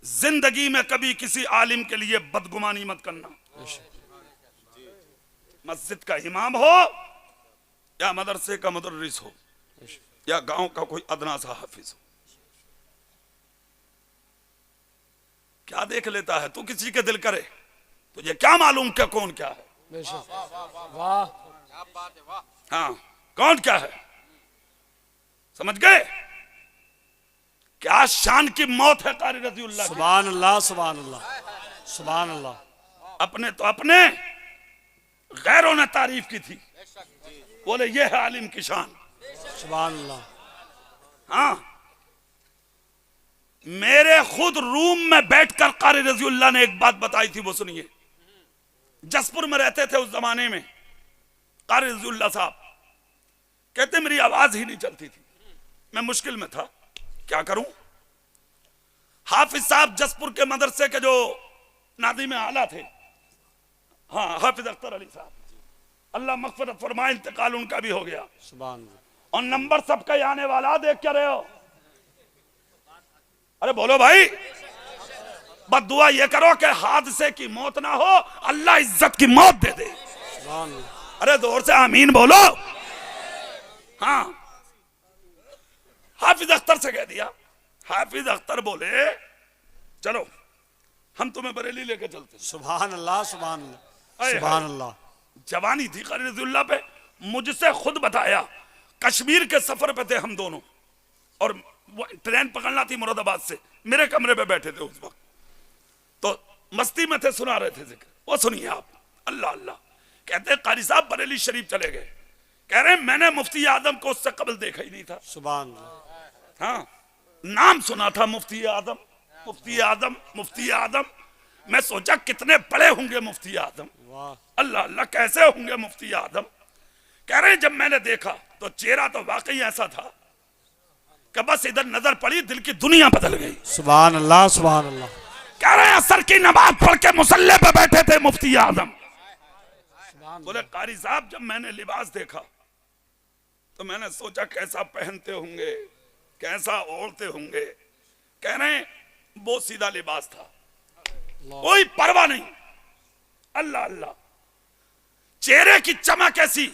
जिंदगी में कभी किसी आलिम के लिए बदगुमानी मत करना। मस्जिद का इमाम हो या मदरसे का मुदर्रिस हो या गांव का कोई अदना सा हाफिज हो, क्या देख लेता है तू? किसी के दिल करे, तुझे क्या मालूम क्या कौन क्या है? वाह। हाँ, कौन क्या है समझ गए? क्या शान की मौत है कारी रज़ियुल्लाह की। सुभान अल्लाह सुभान अल्लाह सुभान अल्लाह। अपने तो अपने, गैरों ने तारीफ की थी, बोले ये है आलिम की शान। सुभान अल्लाह। हाँ, मेरे खुद रूम में बैठकर कारी रजीउल्लाह ने एक बात बताई थी, वो सुनिए। जसपुर में रहते थे उस जमाने में कारी रजीउल्लाह साहब। कहते मेरी आवाज ही नहीं चलती थी, मैं मुश्किल में था, क्या करूं। हाफिज साहब जसपुर के मदरसे के जो नादिम आला थे, हाँ, हाफिज अख्तर अली साहब, अल्लाह मगफिरत फरमाए, इंतकाल उनका भी हो गया। सुभान अल्लाह। और नंबर सबका ही आने वाला, देख क्या रहे हो? अरे बोलो भाई, बस दुआ ये करो कि हादसे की मौत ना हो, अल्लाह इज्जत की मौत दे दे। सुभान अल्लाह। अरे जोर से आमीन बोलो। हाँ, हाफिज अख्तर से कह दिया। हाफिज अख्तर बोले चलो हम तुम्हें बरेली लेके चलते। सुभान अल्लाह, सुभान अल्लाह, सुभान अल्लाह। जवानी थी कारी रज़ियल्लाह पे, मुझसे खुद बताया, कश्मीर के सफर पे थे हम दोनों, और वो ट्रेन पकड़ना थी मुरादाबाद से, मेरे कमरे पे बैठे थे उस वक्त, तो मस्ती में थे, सुना रहे थे जिक्र। वो सुनिए आप, अल्लाह अल्लाह। कहते कारी साहब बरेली शरीफ चले गए, कह रहे मैंने मुफ्ती आदम को उससे कबल देखा ही नहीं था। सुभान अल्लाह। हाँ, नाम सुना था मुफ्ती आदम, मुफ्ती आदम, मुफ्ती आदम। मैं सोचा कितने बड़े होंगे मुफ्ती आदम, अल्लाह अल्लाह, कैसे होंगे मुफ्ती आदम। कह रहे जब मैंने देखा तो चेहरा तो वाकई ऐसा था कि बस इधर नजर पड़ी, दिल की दुनिया बदल गई। सुभान अल्लाह, सुभान अल्लाह। कह रहे असर की नमाज पढ़ के मुसल्ले पे बैठे थे मुफ्ती आदम। बोले कारी साहब जब मैंने लिबास देखा तो मैंने सोचा कैसा पहनते होंगे, कैसा ओढ़ते होंगे। कह रहे वो सीधा लिबास था, कोई परवाह नहीं, अल्लाह अल्लाह। चेहरे की चमक ऐसी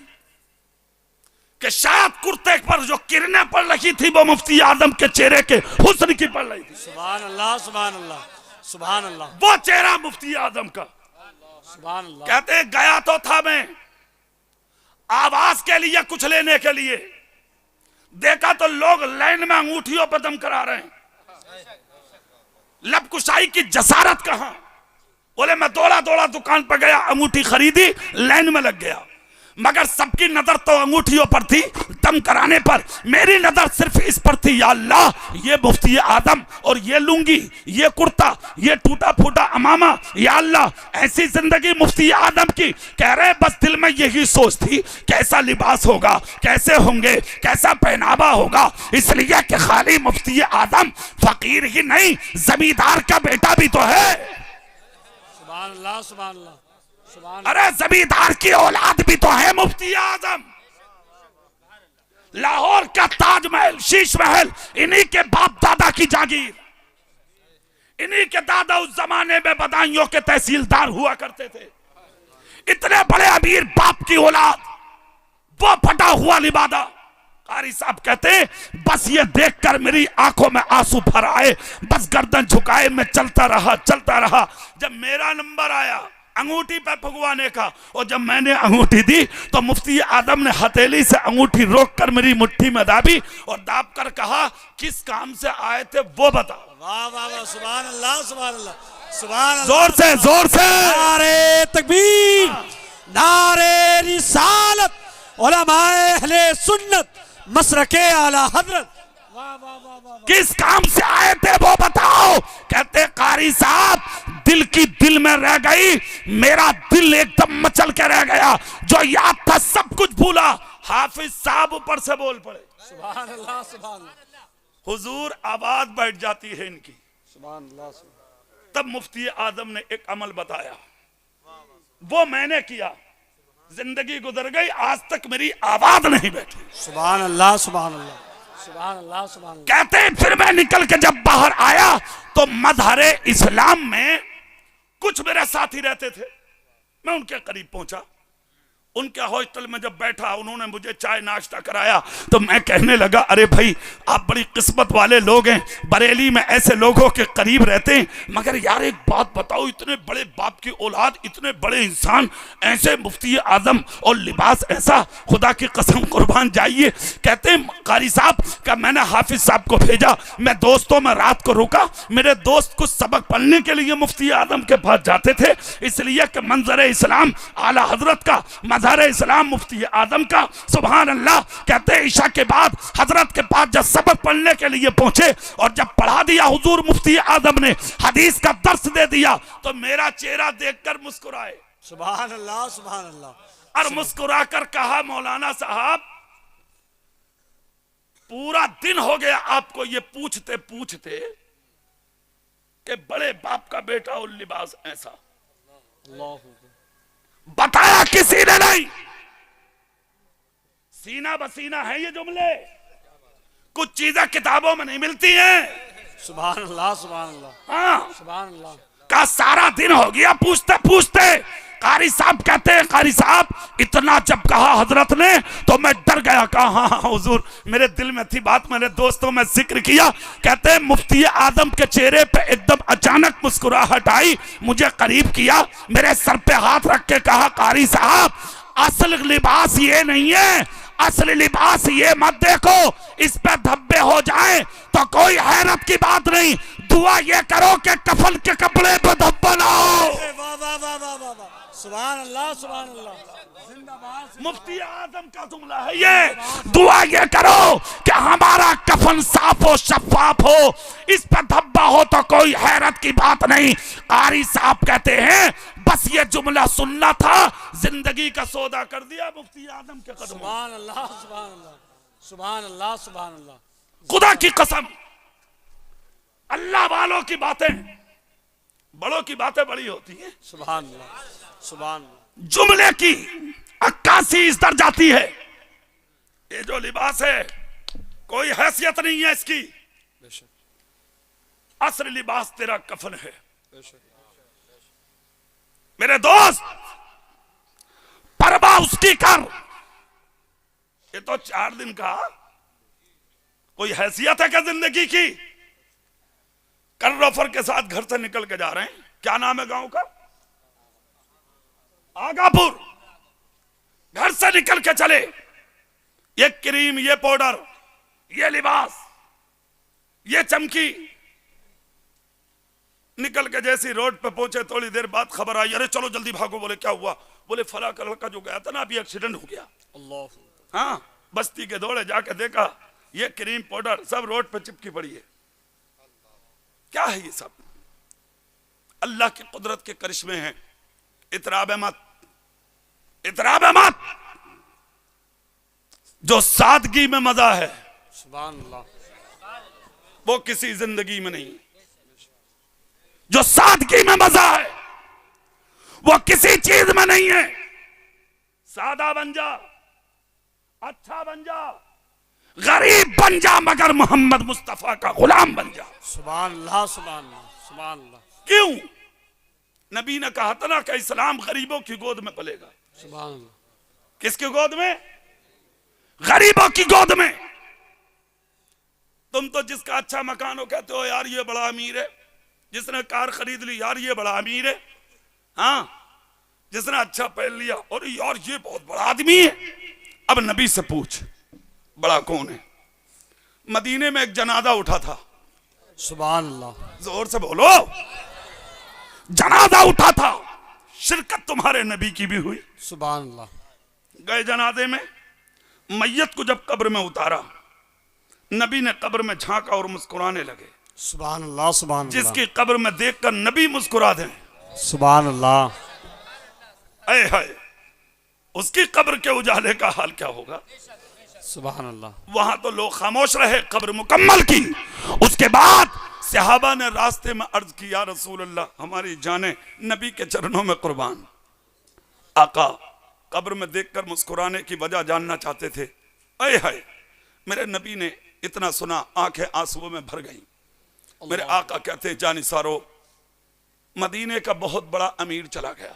कि शायद कुर्ते पर जो किरणें पड़ रही थी वो मुफ्ती आदम के चेहरे के हुस्न की पड़ रही थी। सुभान अल्लाह, सुभान अल्लाह, सुभान अल्लाह। वो चेहरा मुफ्ती आदम का। सुभान अल्लाह। कहते गया तो था मैं आवाज के लिए, कुछ लेने के लिए, देखा तो लोग लाइन में अंगूठियों पर दम करा रहे हैं। लबकुशाई की जसारत कहां? बोले मैं दौड़ा दौड़ा दुकान पर गया, अंगूठी खरीदी, लाइन में लग गया, मगर सबकी नजर तो अंगूठियों पर थी, दम कराने पर। मेरी नजर सिर्फ इस पर थी, या अल्लाह ये मुफ्ती आदम और ये लुंगी, ये कुर्ता, ये टूटा फूटा अमामा, या अल्लाह ऐसी जिंदगी मुफ्ती आदम की। कह रहे बस दिल में यही सोच थी कैसा लिबास होगा, कैसे होंगे, कैसा पहनावा होगा, इसलिए कि खाली मुफ्ती आदम फकीर ही नहीं, जमींदार का बेटा भी तो है। सुभान अल्लाह, सुभान अल्लाह, सुभान। अरे जमींदार की औलाद भी तो है मुफ्ती आजम। लाहौर का ताजमहल, शीश महल इन्हीं के बाप दादा की जागीर, इन्हीं के दादा उस जमाने में बदायूं के तहसीलदार हुआ करते थे। इतने बड़े अमीर बाप की औलाद, वो फटा हुआ लिबादा। कारी साहब कहते बस ये देखकर मेरी आंखों में आंसू भर आए, बस गर्दन झुकाए मैं चलता रहा, चलता रहा। जब मेरा नंबर आया अंगूठी पे फुगवाने का, और जब मैंने अंगूठी दी तो मुफ्ती आदम ने हथेली से अंगूठी रोककर मेरी मुट्ठी में दाबी और दाब कर कहा किस काम से आए थे वो बताओ। वाह वाह वाह, सुभान अल्लाह, सुभान अल्लाह, सुभान अल्लाह। जोर से, जोर से नारे तकबीर, नारे रिसालत, उलमाए अहले सुन्नत, मसरके आला हजरत। वाह वाह वाह वाह। किस काम से आए थे वो बताओ। कहते कारी साहब दिल की दिल में रह गई, मेरा दिल एकदम मचल के रह गया, जो याद था सब कुछ भूला। हाफिज साहब ऊपर से बोल पड़े, सुभान अल्लाह, सुभान अल्लाह, हुजूर आवाज बैठ जाती है इनकी। सुभान अल्लाह। तब मुफ्ती आदम ने एक अमल बताया, वो मैंने किया, जिंदगी गुजर गई, आज तक मेरी आवाज नहीं बैठी। सुभान अल्लाह, सुभान अल्लाह, सुभान अल्लाह, सुभान अल्लाह। कहते फिर मैं निकल के जब बाहर आया तो मजहरे इस्लाम में कुछ मेरे साथी रहते थे, मैं उनके करीब पहुंचा, उनके हॉस्टल में जब बैठा उन्होंने मुझे चाय नाश्ता कराया तो मैं कहने लगा अरे भाई आप बड़ी किस्मत वाले लोग हैं, बरेली में ऐसे लोगों के करीब रहते हैं, मगर यार एक बात बताओ, इतने बड़े बाप की औलाद, इतने बड़े इंसान, ऐसे मुफ्ती आजम और लिबास ऐसा, खुदा की कसम कुर्बान जाइए। कहते हैं कारी साहब का मैंने हाफिज साहब को भेजा, मैं दोस्तों में रात को रुका, मेरे दोस्त कुछ सबक पढ़ने के लिए मुफ्ती आजम के पास जाते थे, इसलिए कि मंजर इस्लाम आला हजरत का मजहर इस्लाम मुफ्ती आदम का। सुभान अल्लाह। कहते हैं ईशा के बाद हजरत के पास जब सबक पढ़ने के लिए पहुंचे और जब पढ़ा दिया हुजूर मुफ्ती आदम ने, हदीस का दर्स दे दिया, तो मेरा चेहरा देखकर मुस्कुराए सुभान अल्लाह सुभान अल्लाह। और मुस्कुराकर कहा, मौलाना साहब पूरा दिन हो गया आपको ये पूछते पूछते कि बड़े बाप का बेटा और लिबास ऐसा, बताया किसी ने नहीं। सीना बसीना है ये जुमले, कुछ चीजें किताबों में नहीं मिलती हैं। सुभान अल्लाह सुभान अल्लाह। हाँ, सुभान अल्लाह। का सारा दिन हो गया पूछते पूछते। कारी साहब कहते हैं, कारी साहब इतना जब कहा हजरत ने तो मैं डर गया। कहा हाँ हाँ हुजूर, मेरे दिल में थी बात, मैंने दोस्तों में जिक्र किया। कहते हैं मुफ्ती आदम के चेहरे पे एकदम अचानक मुस्कुराहट आई, मुझे करीब किया, मेरे सर पे हाथ रख के कहा, कारी साहब असल लिबास ये नहीं है, असली लिबास ये मत देखो, इस पे धब्बे हो जाए तो कोई हैरत की बात नहीं, दुआ ये करो कि कफन के कपड़े पे धब्बा ना हो। वाह वाह वाह वाह वाह वाह। सुभान अल्लाह सुभान अल्लाह। जिंदाबाद। मुफ्ती आदम का जुमला है ये, दुआ ये करो कि हमारा कफन साफ हो शफाफ हो, इस पर धब्बा हो तो कोई हैरत की बात नहीं। कारी साहब कहते हैं बस ये जुमला सुनना था, जिंदगी का सौदा कर दिया मुफ्ती आदम के कदमों। सुभान अल्लाह सुभान अल्लाह सुभान अल्लाह सुभान अल्लाह। खुदा की कसम, अल्लाह वालों की बातें, बड़ों की बातें बड़ी होती हैं। सुभान अल्लाह सुभान अल्लाह। जुमले की अक्कासी इस दर जाती है। ये जो लिबास है कोई हैसियत नहीं है इसकी, असली लिबास तेरा कफन है। मेरे दोस्त, परवाह उसकी कर, ये तो 4 दिन का कोई हैसियत है क्या जिंदगी की? कर्रफर के साथ घर से निकल के जा रहे हैं, क्या नाम है गांव का? आगापुर। घर से निकल के चले, ये क्रीम, ये पाउडर, ये लिबास, ये चमकी, निकल के जैसी रोड पे पहुंचे थोड़ी देर बाद खबर आई, अरे चलो जल्दी भागो। बोले क्या हुआ? बोले फला कलर का जो गया था ना अभी एक्सीडेंट हो गया। अल्लाह। हाँ, बस्ती के दौड़े जाके देखा ये क्रीम पाउडर सब रोड पे चिपकी पड़ी है। क्या है ये सब? अल्लाह की कुदरत के करिश्मे हैं। इतराब मत, इतराब मत। जो सादगी में मजा है सुभान अल्लाह, वो किसी जिंदगी में नहीं। जो सादगी में मजा है वो किसी चीज में नहीं है। सादा बन जा, अच्छा बन जा, गरीब बन जा, मगर मोहम्मद मुस्तफा का गुलाम बन जा। सुभान अल्लाह सुभान अल्लाह सुभान अल्लाह। क्यों? नबी ने कहा था ना कि इस्लाम गरीबों की गोद में पलेगा। सुभान अल्लाह। किसकी गोद में? गरीबों की गोद में। तुम तो जिसका अच्छा मकान हो कहते हो यार ये बड़ा अमीर है, जिसने कार खरीद ली यार ये बड़ा अमीर है, हाँ, जिसने अच्छा पहन लिया और यार ये बहुत बड़ा आदमी है। अब नबी से पूछ बड़ा कौन है? मदीने में एक जनाजा उठा था। सुभान अल्लाह। जोर से बोलो। जनाजा उठा था, शिरकत तुम्हारे नबी की भी हुई। सुभान अल्लाह। गए जनाजे में, मैयत को जब कब्र में उतारा, नबी ने कब्र में झांका और मुस्कुराने लगे। सुभान अल्लाह सुभान अल्लाह। जिसकी कब्र में देखकर नबी मुस्कुरा दें, सुभान अल्लाह। ऐ हाय, उसकी कब्र के उजाले का हाल क्या होगा? सुभान अल्लाह। वहां तो लोग खामोश रहे, कब्र मुकम्मल की। उसके बाद सहाबा ने रास्ते में अर्ज की, या रसूल अल्लाह, हमारी जाने नबी के चरणों में कुर्बान। आका कब्र में देखकर मुस्कुराने की वजह जानना चाहते थे। ऐ हाय, मेरे नबी ने इतना सुना, आंखें आंसुओं में भर गईं। मेरे आका कहते, जानिसारो, मदीने का बहुत बड़ा अमीर चला गया,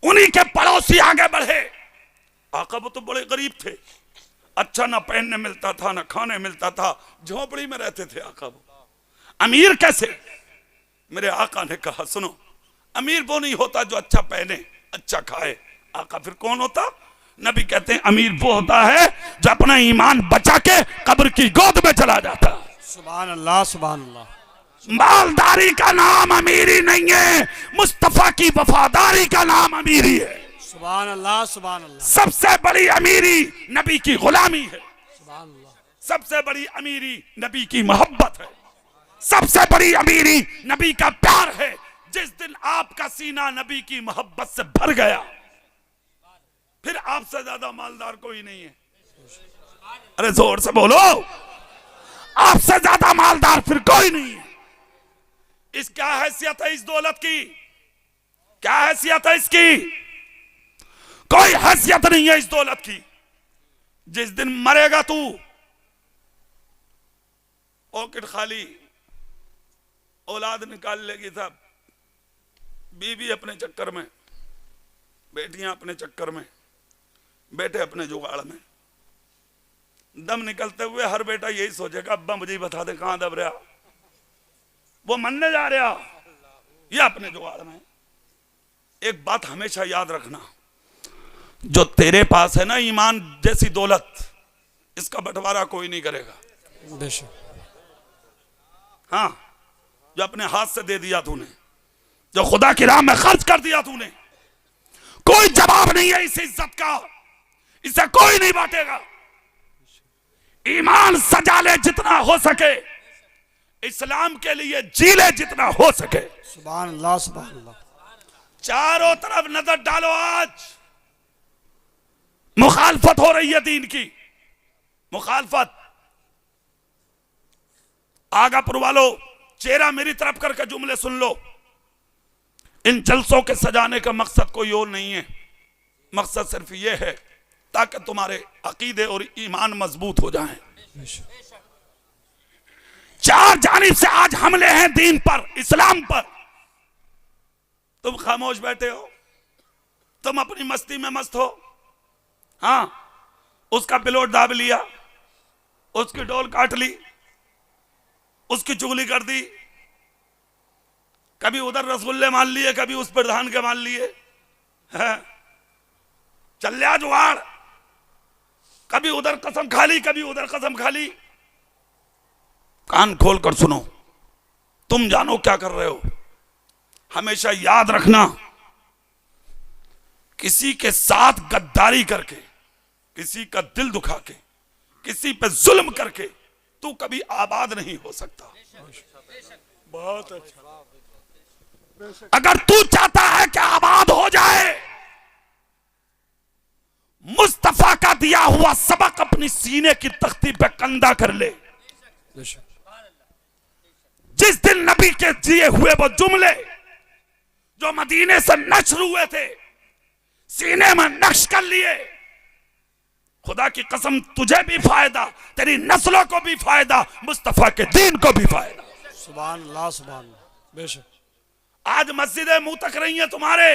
उन्हीं के पड़ोसी आगे बढ़े। आका वो तो बड़े गरीब थे, अच्छा ना पहनने मिलता था ना खाने मिलता था, झोपड़ी में रहते थे आका। वो अमीर कैसे? मेरे आका ने कहा, सुनो, अमीर वो नहीं होता जो अच्छा पहने अच्छा खाए। आका फिर कौन होता? नबी कहते हैं, अमीर वो होता है जो अपना ईमान बचा के कब्र की गोद में चला जाता। सुभान अल्लाह सुभान अल्लाह। मालदारी का नाम अमीरी नहीं है, मुस्तफा की वफादारी का नाम अमीरी है। सुभान अल्लाह, सुभान अल्लाह, सबसे बड़ी अमीरी नबी की गुलामी है, सुभान अल्लाह, सबसे बड़ी अमीरी नबी की मोहब्बत है, सबसे बड़ी अमीरी नबी का प्यार है। जिस दिन आपका सीना नबी की मोहब्बत से भर गया, फिर आपसे ज्यादा मालदार कोई नहीं है। अरे जोर से बोलो, आपसे ज्यादा मालदार फिर कोई नहीं है। इस क्या हैसियत है इस दौलत की, क्या हैसियत है इसकी? कोई हैसियत नहीं है इस दौलत की। जिस दिन मरेगा तू, पॉकेट खाली, औलाद निकाल लेगी सब, बीवी अपने चक्कर में, बेटियां अपने चक्कर में, बेटे अपने जुगाड़ में। दम निकलते हुए हर बेटा यही सोचेगा, अब्बा मुझे बता दे कहां दब रहा, वो मरने जा रहा, ये अपने जुगाड़ में। एक बात हमेशा याद रखना, जो तेरे पास है ना ईमान जैसी दौलत, इसका बंटवारा कोई नहीं करेगा। बेशक। हाँ, जो अपने हाथ से दे दिया तूने, जो खुदा की राह में खर्च कर दिया तूने, कोई जवाब नहीं है इस इज्जत का, इसे कोई नहीं बांटेगा। ईमान सजा ले जितना हो सके, इस्लाम के लिए जी ले जितना हो सके। सुभान अल्लाह, सुभान अल्लाह। चारों तरफ नजर डालो, आज मुखालफत हो रही है दीन की, मुखालफत। आगापुर वालों, चेहरा मेरी तरफ करके जुमले सुन लो। इन जलसों के सजाने का मकसद कोई और नहीं है, मकसद सिर्फ ये है ताकि तुम्हारे अकीदे और ईमान मजबूत हो जाएं। चार जानिब से आज हमले हैं दीन पर, इस्लाम पर। तुम खामोश बैठे हो, तुम अपनी मस्ती में मस्त हो। हाँ, उसका पिलोट दाब लिया, उसकी डोल काट ली, उसकी चुगली कर दी, कभी उधर रसगुल्ले मान लिए, कभी उस प्रधान के मान लिए, चल लिया जुगाड़, कभी उधर कसम खा ली, कभी उधर कसम खा ली। कान खोल कर सुनो, तुम जानो क्या कर रहे हो। हमेशा याद रखना, किसी के साथ गद्दारी करके, किसी का दिल दुखा के, किसी पे जुल्म करके तू कभी आबाद नहीं हो सकता। बहुत अच्छा। अगर तू चाहता है कि आबाद हो जाए, मुस्तफा का दिया हुआ सबक अपनी सीने की तख्ती पे कंधा कर ले। जिस दिन नबी के दिए हुए वो जुमले जो मदीने से नश्र हुए थे, सीने में नक्श कर लिए, खुदा की कसम तुझे भी फायदा, तेरी नस्लों को भी फायदा, मुस्तफा के दीन को भी फायदा। सुभान अल्लाह, सुभान अल्लाह। बेशक। आज मस्जिदें मुंह तक रही हैं तुम्हारे,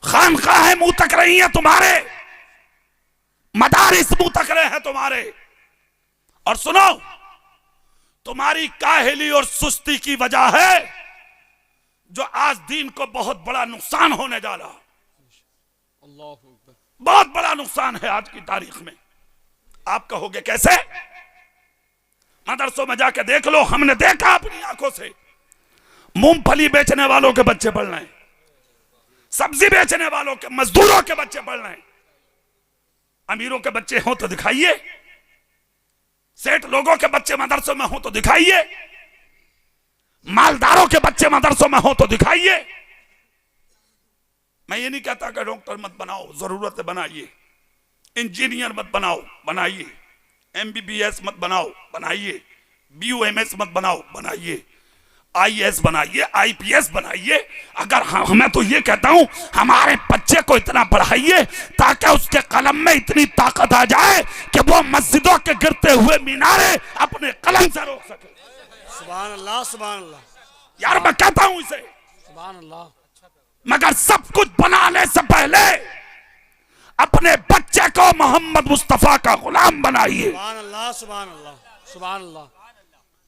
खानकाहें मुंह तक रही हैं तुम्हारे, मदारिस मुंह तक रहे हैं तुम्हारे। और सुनो, तुम्हारी काहिली और सुस्ती की वजह है जो आज दीन को बहुत बड़ा नुकसान होने जा रहा। बहुत बड़ा नुकसान है आज की तारीख में। आप कहोगे कैसे? मदरसों में जाके देख लो, हमने देखा अपनी आंखों से, मूंगफली बेचने वालों के बच्चे पढ़ रहे हैं, सब्जी बेचने वालों के, मजदूरों के बच्चे पढ़ रहे हैं। अमीरों के बच्चे हों तो दिखाइए, सेठ लोगों के बच्चे मदरसों में हों तो दिखाइए, मालदारों के बच्चे मदरसों में हों तो दिखाइए। मैं ये नहीं कहता कि डॉक्टर मत बनाओ, जरूरत है बनाइए, इंजीनियर मत बनाओ, बनाइए, MBBS मत बनाओ, बनाइए, BUMS मत बनाओ, बनाइए, IAS बनाइए, IPS बनाइए। अगर मैं तो ये कहता हूं, हमारे बच्चे को इतना पढ़ाइए ताकि उसके कलम में इतनी ताकत आ जाए कि वो मस्जिदों के गिरते हुए मीनारे अपने कलम से रोक सके। सुभान अल्लाह, सुभान अल्लाह। यार मैं कहता हूं इसे, सुभान अल्लाह। मगर सब कुछ बनाने से पहले अपने बच्चे को मोहम्मद मुस्तफा का गुलाम बनाइए। सुभान अल्लाह, सुभान अल्लाह, सुभान अल्लाह।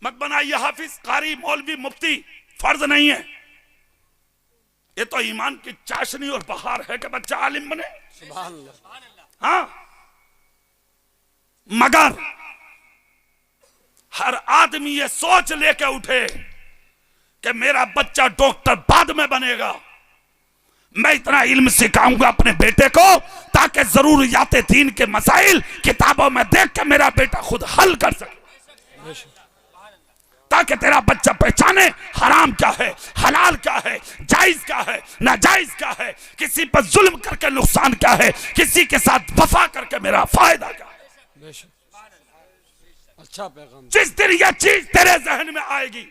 मत बनाइए हाफिज, कारी, मौलवी, मुफ्ती, फर्ज नहीं है। ये तो ईमान की चाशनी और बहार है कि बच्चा आलिम बने। सुभान अल्लाह। हाँ, मगर हर आदमी ये सोच लेके उठे कि मेरा बच्चा डॉक्टर बाद में बनेगा, मैं इतना इल्म सिखाऊंगा अपने बेटे को ताकि जरूरियात दीन के मसाइल किताबों में देख के मेरा बेटा खुद हल कर सके, ताकि तेरा बच्चा पहचाने हराम क्या है, हलाल क्या है, जायज क्या है, नाजायज क्या है, किसी पर जुल्म करके नुकसान क्या है, किसी के साथ वफा करके मेरा फायदा क्या है। अच्छा पैगाम। जिस दिन यह चीज तेरे जहन में आएगी,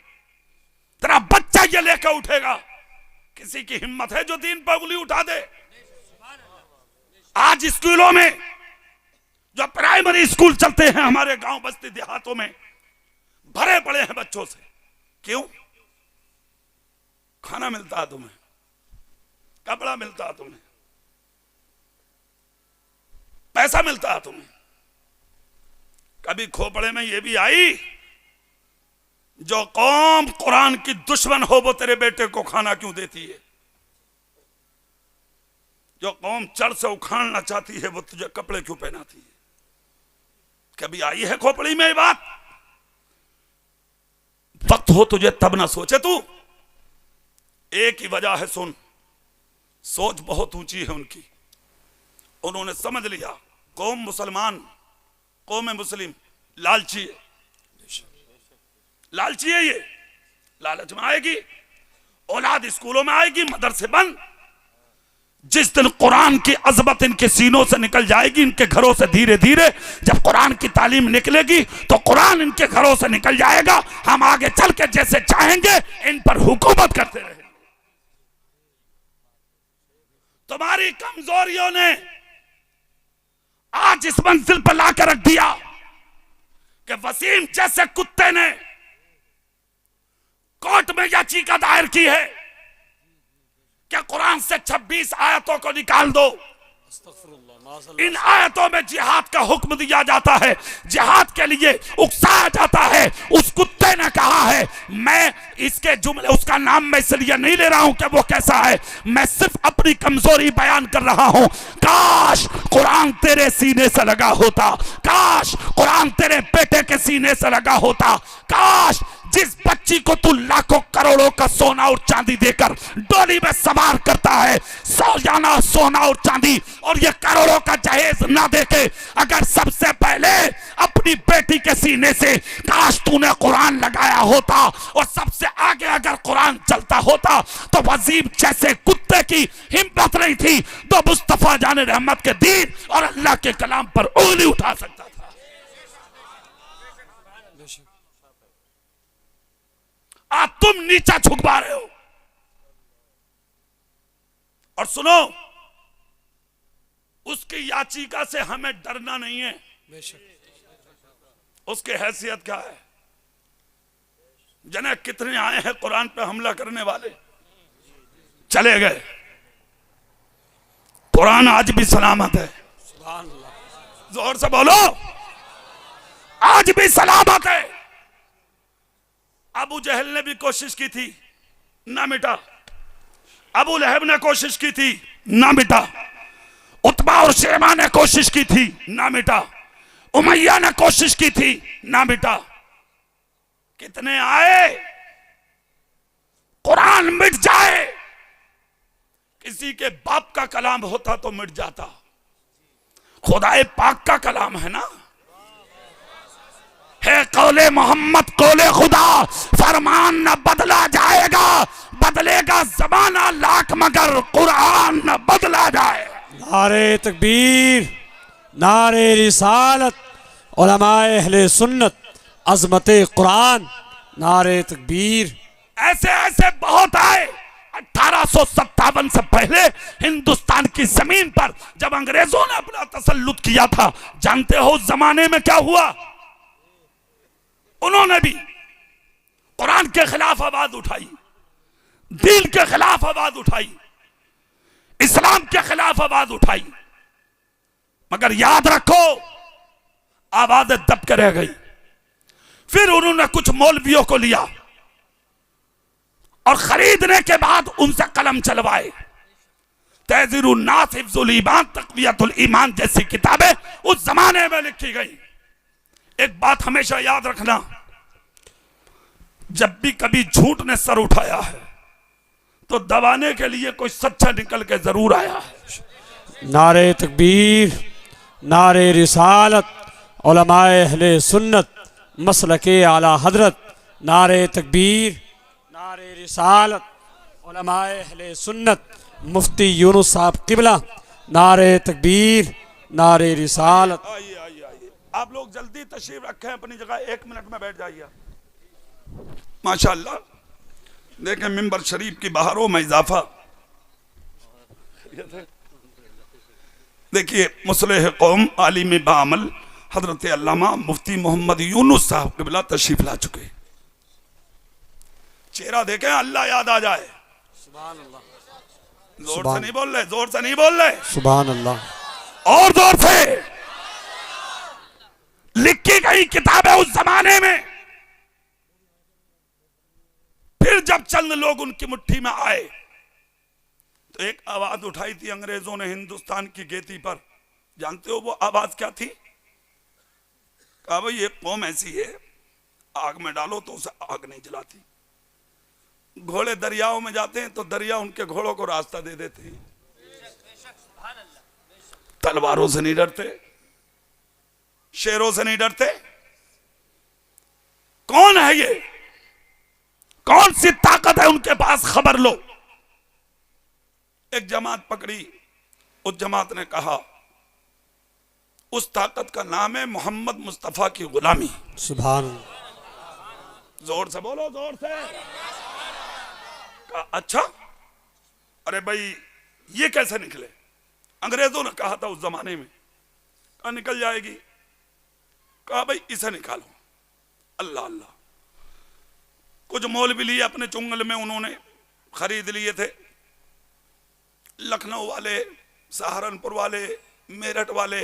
तेरा बच्चा ये लेकर उठेगा। किसी की हिम्मत है जो दीन पर उंगली उठा दे? आज स्कूलों में जो प्राइमरी स्कूल चलते हैं हमारे गांव बस्ती देहातों में, भरे पड़े हैं बच्चों से। क्यों? खाना मिलता है तुम्हें, कपड़ा मिलता है तुम्हें, पैसा मिलता है तुम्हें। कभी खोपड़े में यह भी आई जो कौम कुरान की दुश्मन हो वो तेरे बेटे को खाना क्यों देती है? जो कौम जड़ से उखाड़ना चाहती है वो तुझे कपड़े क्यों पहनाती है? कभी आई है खोपड़ी में ये बात? वक्त हो तुझे तब ना सोचे तू। एक ही वजह है, सुन, सोच बहुत ऊंची है उनकी। उन्होंने समझ लिया कौम मुसलमान, कौम मुस्लिम लालची है, लालची है। ये लालच में आएगी, औलाद स्कूलों में आएगी, मदरसे बंद। जिस दिन कुरान की अजमत इनके सीनों से निकल जाएगी, इनके घरों से धीरे धीरे जब कुरान की तालीम निकलेगी तो कुरान इनके घरों से निकल जाएगा। हम आगे चल के जैसे चाहेंगे इन पर हुकूमत करते रहेंगे। तुम्हारी कमजोरियों ने आज इस मंजिल पर लाकर रख दिया कि वसीम जैसे कुत्ते ने कोर्ट में याचिका दायर की है कि कुरान से 26 आयतों को निकाल दो। इन आयतों में जिहाद का हुक्म दिया जाता है, जिहाद के लिए उकसाया जाता है। उस कुत्ते ने कहा है, मैं इसके जुमले, उसका नाम मैं इसलिए नहीं ले रहा हूं कि वो कैसा है, मैं सिर्फ अपनी कमजोरी बयान कर रहा हूं। काश कुरान तेरे सीने से लगा होता, काश कुरान तेरे बेटे के सीने से लगा होता, काश जिस बच्ची को तू लाखों करोड़ों का सोना और चांदी देकर डोली में सवार करता है, सौजाना सोना और चांदी और ये करोड़ों का जहेज ना देके अगर सबसे पहले अपनी बेटी के सीने से काश तूने कुरान लगाया होता और सबसे आगे अगर कुरान चलता होता तो वजीम जैसे कुत्ते की हिम्मत नहीं थी तो मुस्तफा जाने रहमत के दीन और अल्लाह के कलाम पर उंगली उठा सकता था। आज तुम नीचा झुकवा रहे हो। और सुनो, उसकी याचिका से हमें डरना नहीं है। उसकी हैसियत क्या है? जने कितने आए हैं कुरान पे हमला करने वाले, चले गए। कुरान आज भी सलामत है। जोर से बोलो, आज भी सलामत है। अबू जहल ने भी कोशिश की थी, ना मिटा। अबू लहब ने कोशिश की थी, ना मिटा। उतबा और शेमा ने कोशिश की थी, ना मिटा। उमैया ने कोशिश की थी, ना मिटा। कितने आए, कुरान मिट जाए। किसी के बाप का कलाम होता तो मिट जाता, खुदाए पाक का कलाम है ना। है कौले मोहम्मद कौले खुदा, फरमान न बदला जाएगा, बदलेगा जमाना लाख मगर कुरान न बदला जाए। नारे तकबीर, नारे रिसालत, उलमाए अहले सुन्नत, अजमते कुरान, नारे तकबीर। ऐसे ऐसे बहुत आए। 1857 से पहले हिंदुस्तान की जमीन पर जब अंग्रेजों ने अपना तसल्लुत किया था, जानते हो उस जमाने में क्या हुआ? उन्होंने भी कुरान के खिलाफ आवाज उठाई, दीन के खिलाफ आवाज उठाई, इस्लाम के खिलाफ आवाज उठाई, मगर याद रखो आवाजें दब के रह गई। फिर उन्होंने कुछ मौलवियों को लिया और खरीदने के बाद उनसे कलम चलवाए। तहजीरुन नास, हिफ्जुल ईमान, तक़वियतुल ईमान जैसी किताबें उस जमाने में लिखी गई। एक बात हमेशा याद रखना, जब भी कभी झूठ ने सर उठाया है तो दबाने के लिए कोई सच्चा निकल के जरूर आया है। नारे तकबीर, नारे रिसालत, उलमाए अहले सुन्नत, मसलके आला हजरत। नारे तकबीर, नारे रिसालत, उलमाए अहले सुन्नत, मुफ्ती यूनुस साहब किबला। नारे तकबीर, नारे रिसालत। आइए आइए आइए, आप लोग जल्दी तशरीफ रखें अपनी जगह, 1 मिनट में बैठ जाइए। माशाअल्लाह, देखें मिंबर शरीफ की बहारों में इजाफा। देखिए मुसलह कौम आलिम बामल हजरत अल्लामा मुफ्ती मोहम्मद यूनुस साहब किबला तशरीफ ला चुके। चेहरा देखें, अल्लाह याद आ जाए। जोर से नहीं बोल रहे, जोर से नहीं बोल रहे, सुभान अल्लाह। और जोर से। लिखी गई किताबें उस जमाने में, फिर जब चंद लोग उनकी मुट्ठी में आए तो एक आवाज उठाई थी अंग्रेजों ने हिंदुस्तान की गेती पर। जानते हो वो आवाज क्या थी? कहा भाई ये कौम ऐसी है, आग में डालो तो उसे आग नहीं जलाती। घोड़े दरियाओं में जाते हैं तो दरिया उनके घोड़ों को रास्ता दे देते हैं। तलवारों से नहीं डरते, शेरों से नहीं डरते। कौन है ये? कौन सी ताकत है उनके पास? खबर लो। एक जमात पकड़ी, उस जमात ने कहा उस ताकत का नाम है मोहम्मद मुस्तफा की गुलामी। सुभान। जोर से बोलो, जोर से। कहा अच्छा, अरे भाई ये कैसे निकले? अंग्रेजों ने कहा था उस जमाने में, कहा निकल जाएगी। कहा भाई इसे निकालो। अल्लाह अल्लाह। कुछ मौलवी लिए अपने चुंगल में, उन्होंने खरीद लिए थे। लखनऊ वाले, सहारनपुर वाले, मेरठ वाले,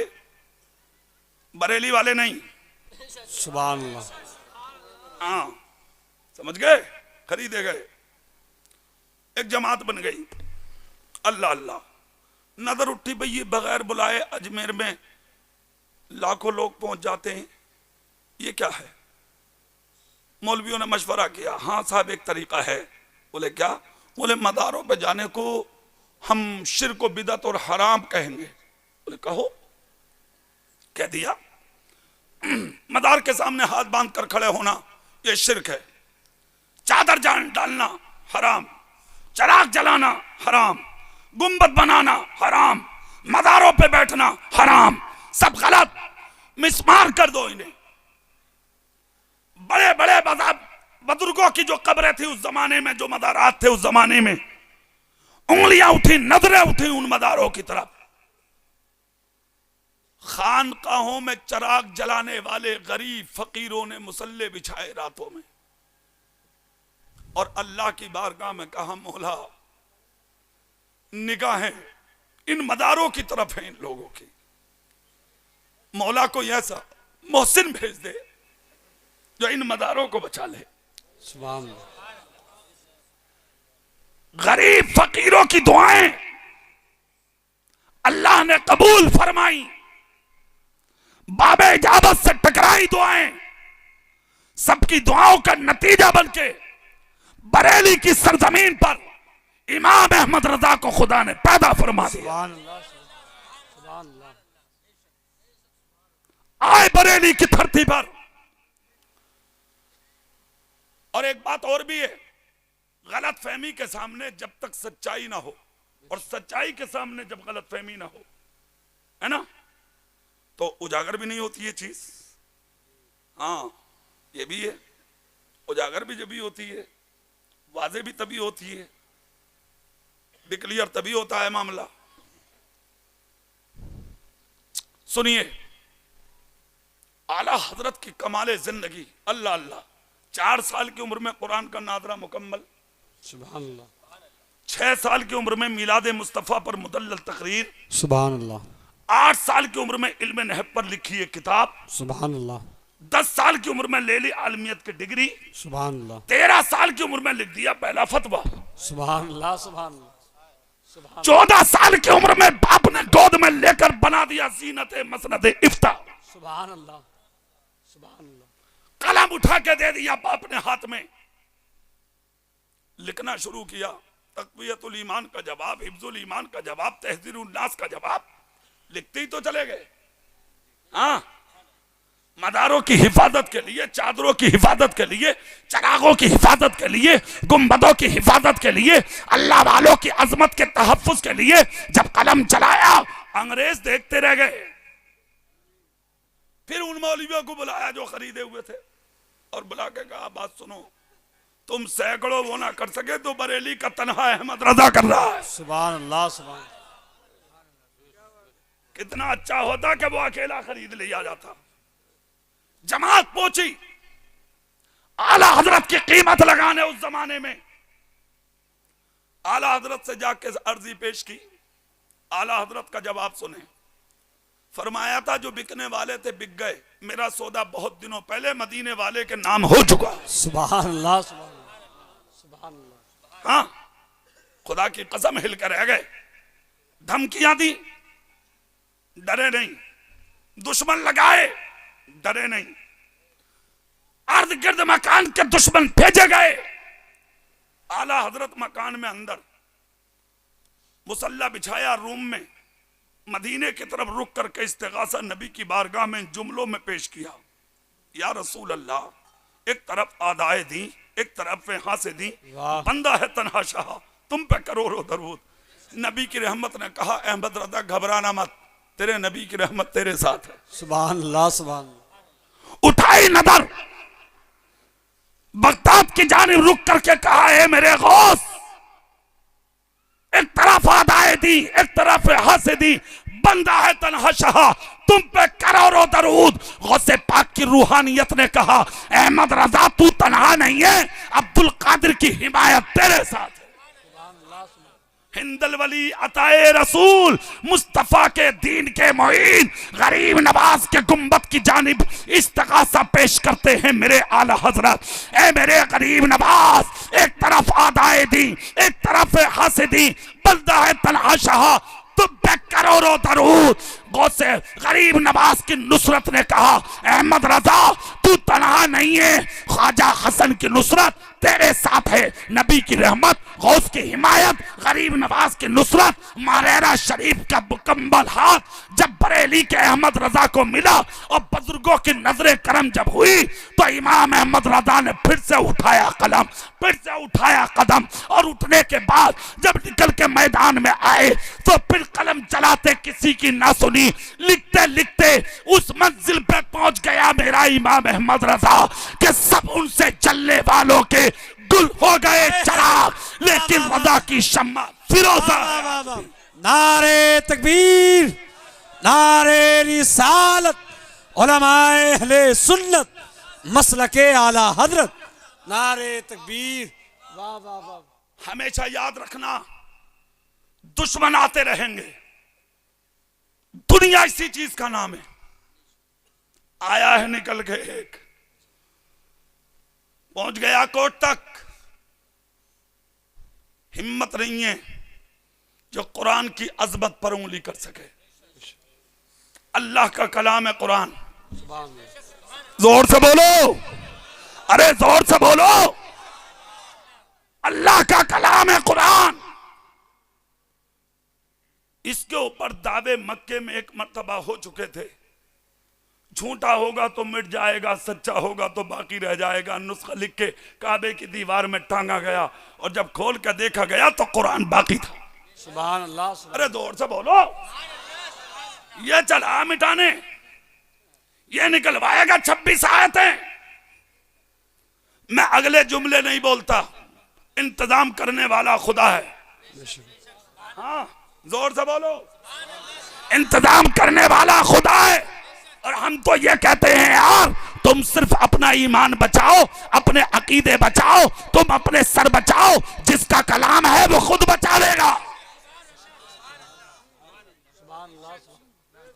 बरेली वाले नहीं। सुभान अल्लाह। हाँ समझ गए, खरीदे गए, एक जमात बन गई। अल्लाह अल्लाह। नजर उठी भाई ये बगैर बुलाए अजमेर में लाखों लोग पहुंच जाते हैं, ये क्या है? मौलवियों ने मशवरा किया, हाँ साहब एक तरीका है। बोले क्या? बोले मदारों पे जाने को हम शिर्क व बिदअत और हराम कहेंगे। बोले कहो। कह दिया। मदार के सामने हाथ बांध कर खड़े होना ये शिर्क है। चादर जान डालना हराम, चराग जलाना हराम, गुंबद बनाना हराम, मदारों पे बैठना हराम, सब गलत। मिस्मार कर दो इन्हें। बड़े बड़े बुजुर्गों की जो कब्रें थी उस जमाने में, जो मदारात थे उस जमाने में, उंगलियां उठी, नजरें उठी उन मदारों की तरफ। खानकाहों में चराग जलाने वाले गरीब फकीरों ने मुसल्ले बिछाए रातों में, और अल्लाह की बारगाह में कहा मौला निगाहें इन मदारों की तरफ हैं, इन लोगों की। मौला को ऐसा मोहसिन भेज दे जो इन मदारों को बचा ले। सुभान अल्लाह। गरीब फकीरों की दुआएं अल्लाह ने कबूल फरमाई। बाबे इजाजत से टकराई दुआएं, सबकी दुआओं का नतीजा बनके बरेली की सरजमीन पर इमाम अहमद रजा को खुदा ने पैदा फरमा दिया। सुभान अल्लाह। सुभान अल्लाह। आए बरेली की धरती पर। और एक बात और भी है, गलत फहमी के सामने जब तक सच्चाई ना हो, और सच्चाई के सामने जब गलत फहमी ना हो, है ना, तो उजागर भी नहीं होती ये चीज। हाँ ये भी है, उजागर भी जब भी होती है, वाजे भी तभी होती है, डिक्लियर तभी होता है मामला। सुनिए, आला हजरत की कमाले जिंदगी। अल्लाह अल्लाह। 4 साल की उम्र में कुरान का नादरा मुकम्मल। सुभान अल्लाह। 6 साल की उम्र में मिलाद मुस्तफ़ा पर मुदल्लल तकरीर। सुभान अल्लाह। 8 साल की उम्र में इल्म नहब पर लिखी है किताब। सुभान अल्लाह। 10 साल की उम्र में ले ली आलमियत की डिग्री। सुभान अल्लाह। 13 साल की उम्र में लिख दिया पहला फतवा। सुभान अल्लाह। सुभान अल्लाह। 14 साल की उम्र में बाप ने गोद में लेकर बना दिया जीनत मसनद इफ्ता। सुभान अल्लाह। सुभान अल्लाह। कलम उठा के दे दिया बाप ने हाथ में, लिखना शुरू किया, तक़वियतुल ईमान का जवाब, हिफ्जुल ईमान का जवाब, तहज़ीरुन नास का जवाब लिखते ही तो चले गए। हाँ, मदारों की हिफाजत के लिए, चादरों की हिफाजत के लिए, चरागों की हिफाजत के लिए, गुंबदों की हिफाजत के लिए, अल्लाह वालों की अजमत के तहफ्फुज के लिए जब कलम चलाया, अंग्रेज देखते रह गए। फिर उन मौलवियों को बुलाया जो खरीदे हुए थे और बुला के कहा, बात सुनो, तुम सैकड़ों वो ना कर सके तो बरेली का तन्हा अहमद रजा कर रहा है। सुभान अल्लाह, सुभान। कितना अच्छा होता कि वो अकेला खरीद लिया जाता। जमात पहुंची, आला हजरत की कीमत लगाने। उस जमाने में आला हजरत से जाके अर्जी पेश की, आला हजरत का जवाब सुने। फरमाया था जो बिकने वाले थे बिक गए, मेरा सौदा बहुत दिनों पहले मदीने वाले के नाम हो चुका। सुभान अल्लाह, सुभान अल्लाह। हाँ, खुदा की कसम हिल कर रह गए। धमकियां दी, डरे नहीं। दुश्मन लगाए, डरे नहीं। अर्ध गिर्द मकान के दुश्मन भेजे गए। आला हजरत मकान में अंदर मुसल्ला बिछाया, रूम में मदीने की तरफ रुक करके इस्तिगासा नबी की बारगाह में जुमलों में पेश किया। या रसूल अल्लाह, एक तरफ आदाए दी, एक तरफ हां से दी, बंदा है तन्हा शाह, तुम पे करोड़ों दरूद। नबी की रहमत ने कहा, अहमद रजा घबराना मत, तेरे नबी की रहमत तेरे साथ है। सुभान अल्लाह, सुभान। उठाई नजर, बगदाद की जानिब रुक करके कहा, है मेरे गौस, एक तरफ आदाए दी, एक तरफ हां से दी, बंदा है तन्हा शाह, तुम पे करोड़ों दरूद। गौसे पाक की रूहानियत ने कहा, अहमद रजा तू तन्हा नहीं है, अब्दुल कादिर की हिमायत तेरे साथ है। हिंदल वली अताए रसूल, मुस्तफा के दीन के मोइन, गरीब नवाज के गुंबद की जानिब इस्तिगासा पेश करते हैं मेरे आला हजरत। ए मेरे गरीब नवाज, एक तरफ आदाए दी, एक तरफ हासे दी, बंदा है तन्हा शाह, तुम पे करोड़ों दरूद। गौसे गरीब नवाज की नुसरत ने कहा, अहमद रजा तू तन्हा नहीं है, ख्वाजा हसन की नुसरत तेरे साथ है। नबी की रहमत, गौस की हिमायत, गरीब नवाज की नुसरत, मारेरा शरीफ का मुकम्मल हाथ जब बरेली के अहमद रजा को मिला और बुजुर्गों की नजरे करम जब हुई तो इमाम अहमद रजा ने फिर से उठाया कलम, फिर से उठाया कदम, और उठने के बाद जब निकल के मैदान में आए तो फिर कलम चलाते किसी की ना सुनी। लिखते लिखते उस मंजिल पे पहुंच गया मेरा इमाम अहमद रजा के सब उनसे चलने वालों के गुल हो गए चराग, लेकिन रजा की शम्मा फिरोजा। नारे तकबीर, नारे रिसालत, उलमाए अहले सुन्नत, मसलके आला हजरत, नारे तकबीर। वाह वाह वाह। हमेशा याद रखना, दुश्मन आते रहेंगे, दुनिया इसी चीज का नाम है। आया है निकल के एक, पहुंच गया कोर्ट तक, हिम्मत नहीं है जो कुरान की अजमत पर उंगली कर सके। अल्लाह का कलाम है कुरान, जोर से बोलो, अरे जोर से बोलो, अल्लाह का कलाम है कुरान। इसके ऊपर दावे मक्के में एक मर्तबा हो चुके थे, झूठा होगा तो मिट जाएगा, सच्चा होगा तो बाकी रह जाएगा। नुस्खा लिख के काबे की दीवार में टांगा गया और जब खोल कर देखा गया तो कुरान बाकी था। सुभान अल्लाह। अरे जोर से बोलो, ये चला मिटाने, ये निकलवाएगा 26 आयतें। मैं अगले जुमले नहीं बोलता, इंतजाम करने वाला खुदा है। हाँ, जोर से बोलो, इंतजाम करने वाला खुदा है। और हम तो ये कहते हैं यार, तुम सिर्फ अपना ईमान बचाओ, अपने अकीदे बचाओ, तुम अपने सर बचाओ, जिसका कलाम है वो खुद बचा लेगा।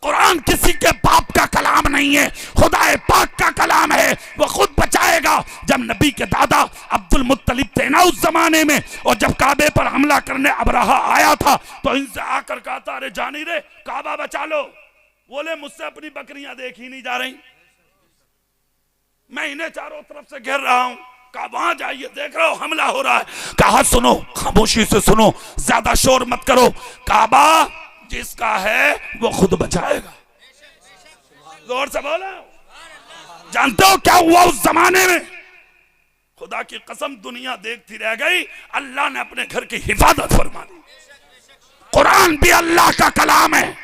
कुरान किसी के बाप का कलाम नहीं है, खुदाए पाक का कलाम है, वो खुद बचाएगा। जब नबी के दादा अब्दुल मुत्तलिब थे ना उस जमाने में, और जब काबे पर हमला करने अबरहा आया था तो इनसे आकर कहा था, अरे जानी रे काबा बचा लो। बोले मुझसे अपनी बकरियां देखी नहीं जा रही, मैं इन्हें चारों तरफ से घेर रहा हूं, कहा वहां जाइए, देख रहे हो हमला हो रहा है। कहा सुनो, खामोशी से सुनो, ज्यादा शोर मत करो। काबा जिसका है वो खुद बचाएगा। जोर से बोलो। जानते हो क्या हुआ उस जमाने में? खुदा की कसम दुनिया देखती रह गई, अल्लाह ने अपने घर की हिफाजत फरमा दी। कुरान भी अल्लाह का कलाम है,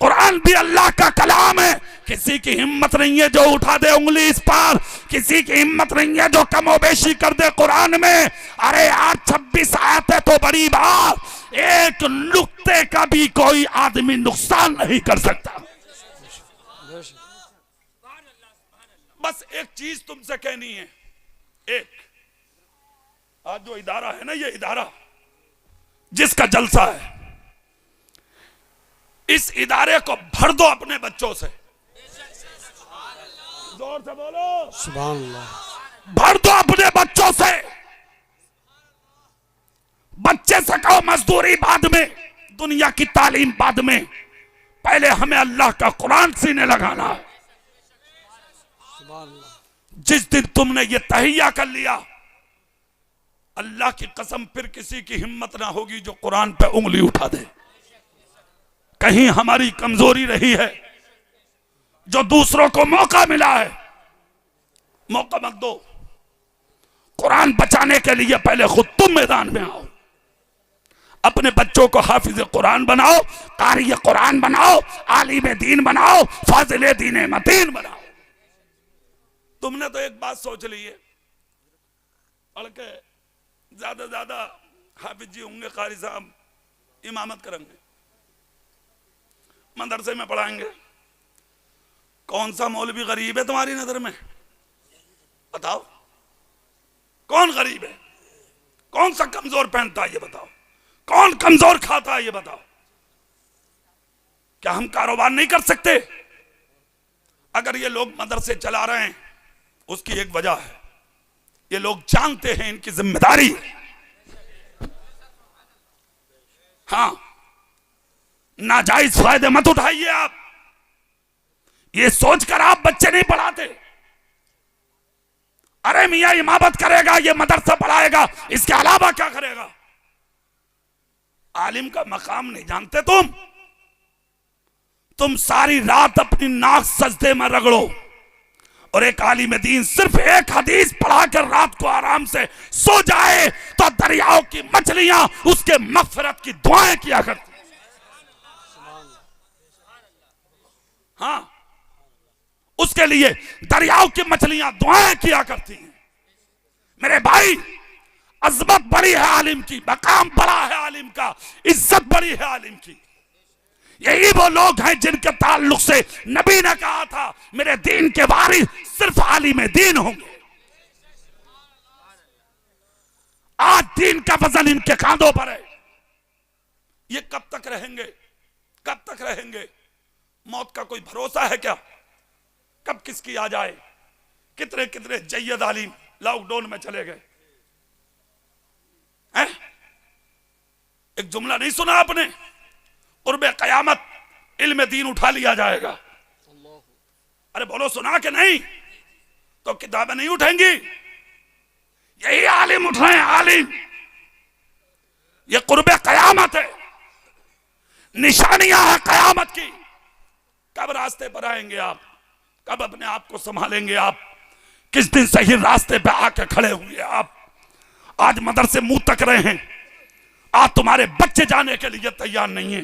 कुरान भी अल्लाह का कलाम है। किसी की हिम्मत नहीं है जो उठा दे उंगली इस पार, किसी की हिम्मत नहीं है जो कमोबेशी कर दे कुरान में। अरे 8-26 आयतें तो बड़ी बात, एक नुक्ते का भी कोई आदमी नुकसान नहीं कर सकता। बस एक चीज तुमसे कहनी है, एक आज जो इदारा है ना, ये इदारा जिसका जलसा है, इस इदारे को भर दो अपने बच्चों से। जोर से बोलो सुभान अल्लाह। भर दो अपने बच्चों से। बच्चे से कहो मजदूरी बाद में, दुनिया की तालीम बाद में, पहले हमें अल्लाह का कुरान सीने लगाना है। जिस दिन तुमने ये तहिया कर लिया, अल्लाह की कसम फिर किसी की हिम्मत ना होगी जो कुरान पे उंगली उठा दे। कहीं हमारी कमजोरी रही है, जो दूसरों को मौका मिला है, मौका मत दो। कुरान बचाने के लिए पहले खुद तुम मैदान में आओ, अपने बच्चों को हाफिज कुरान बनाओ, कारी कुरान बनाओ, आलिम दीन बनाओ, फाजिल दीन मतीन बनाओ। तुमने तो एक बात सोच ली है, बल्कि ज्यादा ज्यादा हाफिज जी होंगे, कारी साहब इमामत करेंगे, मदरसे में पढ़ाएंगे। कौन सा मौलवी गरीब है तुम्हारी नजर में? बताओ कौन गरीब है? कौन सा कमजोर पहनता है ये बताओ? कौन कमजोर खाता है ये बताओ? क्या हम कारोबार नहीं कर सकते? अगर ये लोग मदरसे चला रहे हैं, उसकी एक वजह है, ये लोग जानते हैं इनकी जिम्मेदारी है। हाँ, नाजायज फायदे मत उठाइए आप, ये सोचकर आप बच्चे नहीं पढ़ाते। अरे मियां इमामत करेगा, ये मदरसा पढ़ाएगा, इसके अलावा क्या करेगा? आलिम का मकाम नहीं जानते तुम सारी रात अपनी नाक सजदे में रगड़ो, और एक आलिम दीन सिर्फ एक हदीस पढ़ाकर रात को आराम से सो जाए तो दरियाओं की मछलियां उसके मगफिरत की दुआएं किया करती। हाँ, उसके लिए दरियाओं की मछलियां दुआएं किया करती हैं। मेरे भाई, अजमत बड़ी है आलिम की, मकाम बड़ा है आलिम का, इज्जत बड़ी है आलिम की। यही वो लोग हैं जिनके ताल्लुक से नबी ने कहा था मेरे दीन के वारिस सिर्फ आलिम दीन होंगे। आज दीन का वजन इनके कांधों पर है। ये कब तक रहेंगे? कब तक रहेंगे? मौत का कोई भरोसा है क्या? कब किसकी आ जाए? कितने कितने जय्यद आलिम लॉकडाउन में चले गए हैं? एक जुमला नहीं सुना आपने? कुर्बे कयामत इल्म दीन उठा लिया जाएगा। अरे बोलो, सुना के नहीं? तो किताबें नहीं उठेंगी, यही आलिम उठ रहे हैं। आलिम, ये कुर्बे कयामत है, निशानियां हैं कयामत की। कब रास्ते पर आएंगे आप? कब अपने आप को संभालेंगे आप? किस दिन सही रास्ते पे आके खड़े होंगे आप? आज मदरसे मुंह तक रहे हैं, आज तुम्हारे बच्चे जाने के लिए तैयार नहीं है।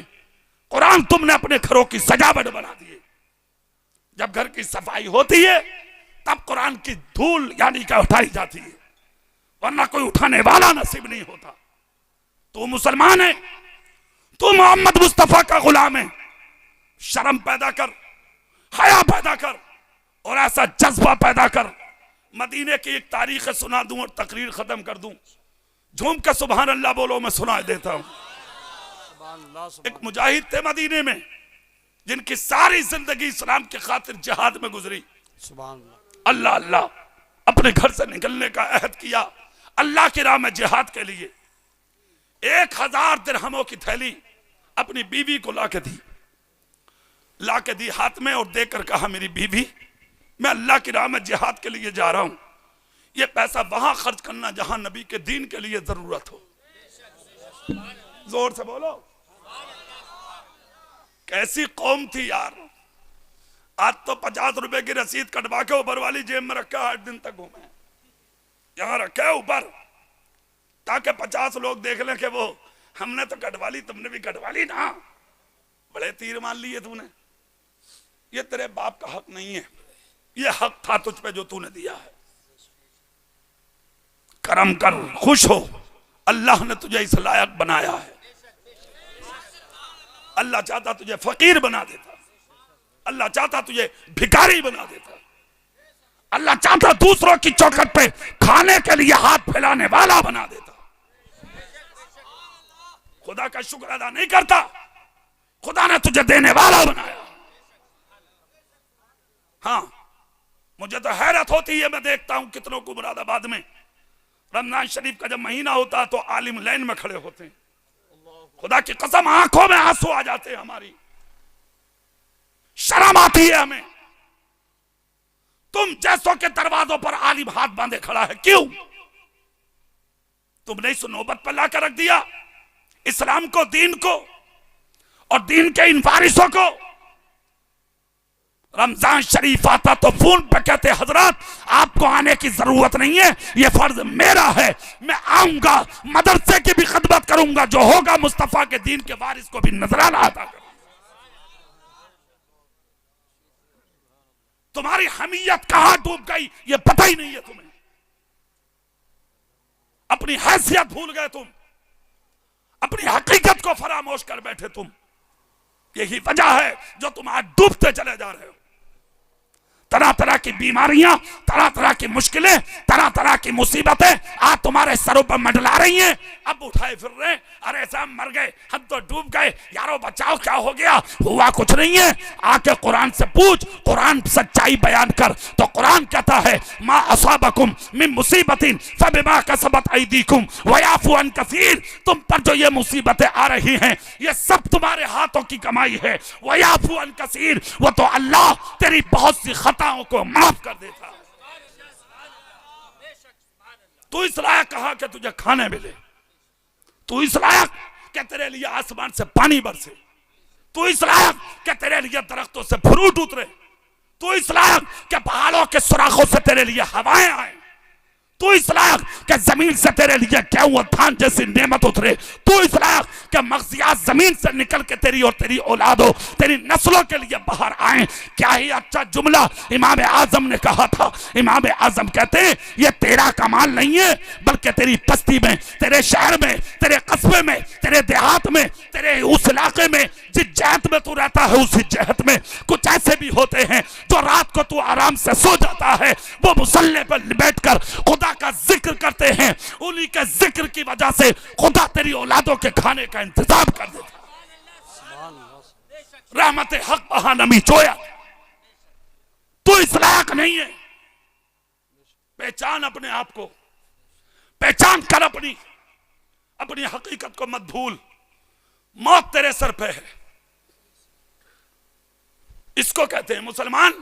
कुरान तुमने अपने घरों की सजावट बना दी है। जब घर की सफाई होती है तब कुरान की धूल यानी क्या उठाई जाती है, वरना कोई उठाने वाला नसीब नहीं होता। तू मुसलमान है, तू मोहम्मद मुस्तफा का गुलाम है। शर्म पैदा कर, हया पैदा कर, और ऐसा जज्बा पैदा कर। मदीने की एक तारीख सुना दूं और तकरीर खत्म कर दूं। झूम के सुभान अल्लाह बोलो, मैं सुना देता हूं। एक मुजाहिद थे मदीने में, जिनकी सारी जिंदगी इस्लाम की खातिर जिहाद में गुजरी। अल्लाह अल्लाह अपने घर से निकलने का अहद किया, अल्लाह की राह में जिहाद के लिए 1000 दिरहमों की थैली अपनी बीवी को लाके दी हाथ में, और देकर कहा मेरी बीवी, मैं अल्लाह की राह में जिहाद के लिए जा रहा हूं, ये पैसा वहां खर्च करना जहां नबी के दीन के लिए जरूरत हो। जोर से बोलो। कैसी कौम थी यार। आज तो 50 रुपए की रसीद कटवा के ऊपर वाली जेब में रखा 8 दिन तक घूमे, यहां रखा है ऊपर, ताकि 50 लोग देख लें कि वो हमने तो कटवा ली, तुमने भी कटवा ली ना, बड़े तीर मान लिए तूने। ये तेरे बाप का हक नहीं है, ये हक था तुझ पे जो तूने दिया है। करम कर, खुश हो, अल्लाह ने तुझे इस लायक बनाया है। अल्लाह चाहता तुझे फकीर बना देता, अल्लाह चाहता तुझे भिखारी बना देता, अल्लाह चाहता दूसरों की चौखट पे खाने के लिए हाथ फैलाने वाला बना देता। खुदा का शुक्र अदा नहीं करता, खुदा ने तुझे देने वाला बनाया। हाँ, मुझे तो हैरत होती है, मैं देखता हूं कितनों को मुरादाबाद में रमजान शरीफ का जब महीना होता तो आलिम लाइन में खड़े होते हैं। खुदा की कसम आंखों में आंसू आ जाते हैं, हमारी शर्म आती है हमें। तुम जैसों के दरवाजों पर आलिम हाथ बांधे खड़ा है, क्यों? तुमने इस नौबत पर लाकर रख दिया इस्लाम को, दीन को और दीन के इन वारिसों को। रमजान शरीफ आता तो फोन पे कहते हजरत आपको आने की जरूरत नहीं है, ये फर्ज मेरा है, मैं आऊंगा, मदरसे की भी खिदमत करूंगा, जो होगा मुस्तफा के दीन के वारिस को भी नजराना अता करूंगा। तुम्हारी हमीयत कहां डूब गई ये पता ही नहीं है तुम्हें। अपनी हैसियत भूल गए तुम, अपनी हकीकत को फरामोश कर बैठे तुम। यही वजह है जो तुम आज डूबते चले जा रहे हो। तरह तरह की बीमारियां, तरह तरह की मुश्किलें, तरह तरह की मुसीबतें आज तुम्हारे सरों पर मंडला रही हैं। अब उठाए फिर रहे, अरे साहब मर गए, हम तो डूब गए, यारो बचाओ, क्या हो गया? हुआ कुछ नहीं है। आके कुरान से पूछ, कुरान सच्चाई बयान कर। तो कुरान कहता है मा असाबकुम मिन मुसीबतिन फबिमा कसबत अयदीकुम वयाफू अन कसीर। तुम पर जो ये मुसीबतें आ रही हैं ये सब तुम्हारे हाथों की कमाई है। वयाफू अन कसीर, वो तो अल्लाह तेरी बहुत सी खताओं को माफ कर देता है। तू इस लायक कहा कि तुझे खाने मिले, तू इस लायक कि तेरे लिए आसमान से पानी बरसे, तू इस लायक कि तेरे लिए दरख्तों से फ्रूट उतरे, तू इस लायक कि पहाड़ों के सुराखों से तेरे लिए हवाएं आए, तू इस लायक कि जमीन से तेरे लिए गेहूं और धान जैसी नेमत उतरे, तू इस लायक कि मगजियात जमीन से निकल के तेरी और तेरी औलादों, तेरी नस्लों के लिए बाहर आए। क्या ही अच्छा जुमला इमाम आजम ने कहा था। इमाम आजम कहते हैं ये तेरा कमाल नहीं है, बल्कि तेरी बस्ती में, तेरे शहर में, तेरे कस्बे में, तेरे देहात में, तेरे उस इलाके में, जिस जहत में तू रहता है उसी जहत में कुछ ऐसे भी होते हैं जो रात को तू आराम से सो जाता है, वो मुसल्ले पर बैठकर खुदा का जिक्र करते हैं। उन्हीं के जिक्र की वजह से खुदा तेरी औलादों के खाने का इंतजाम कर देता। रहमत हक बहा नमी चोया, तू इस लायक नहीं है। पहचान अपने आप को, पहचान कर अपनी हकीकत को मत भूल। मौत तेरे सर पे है। इसको कहते हैं मुसलमान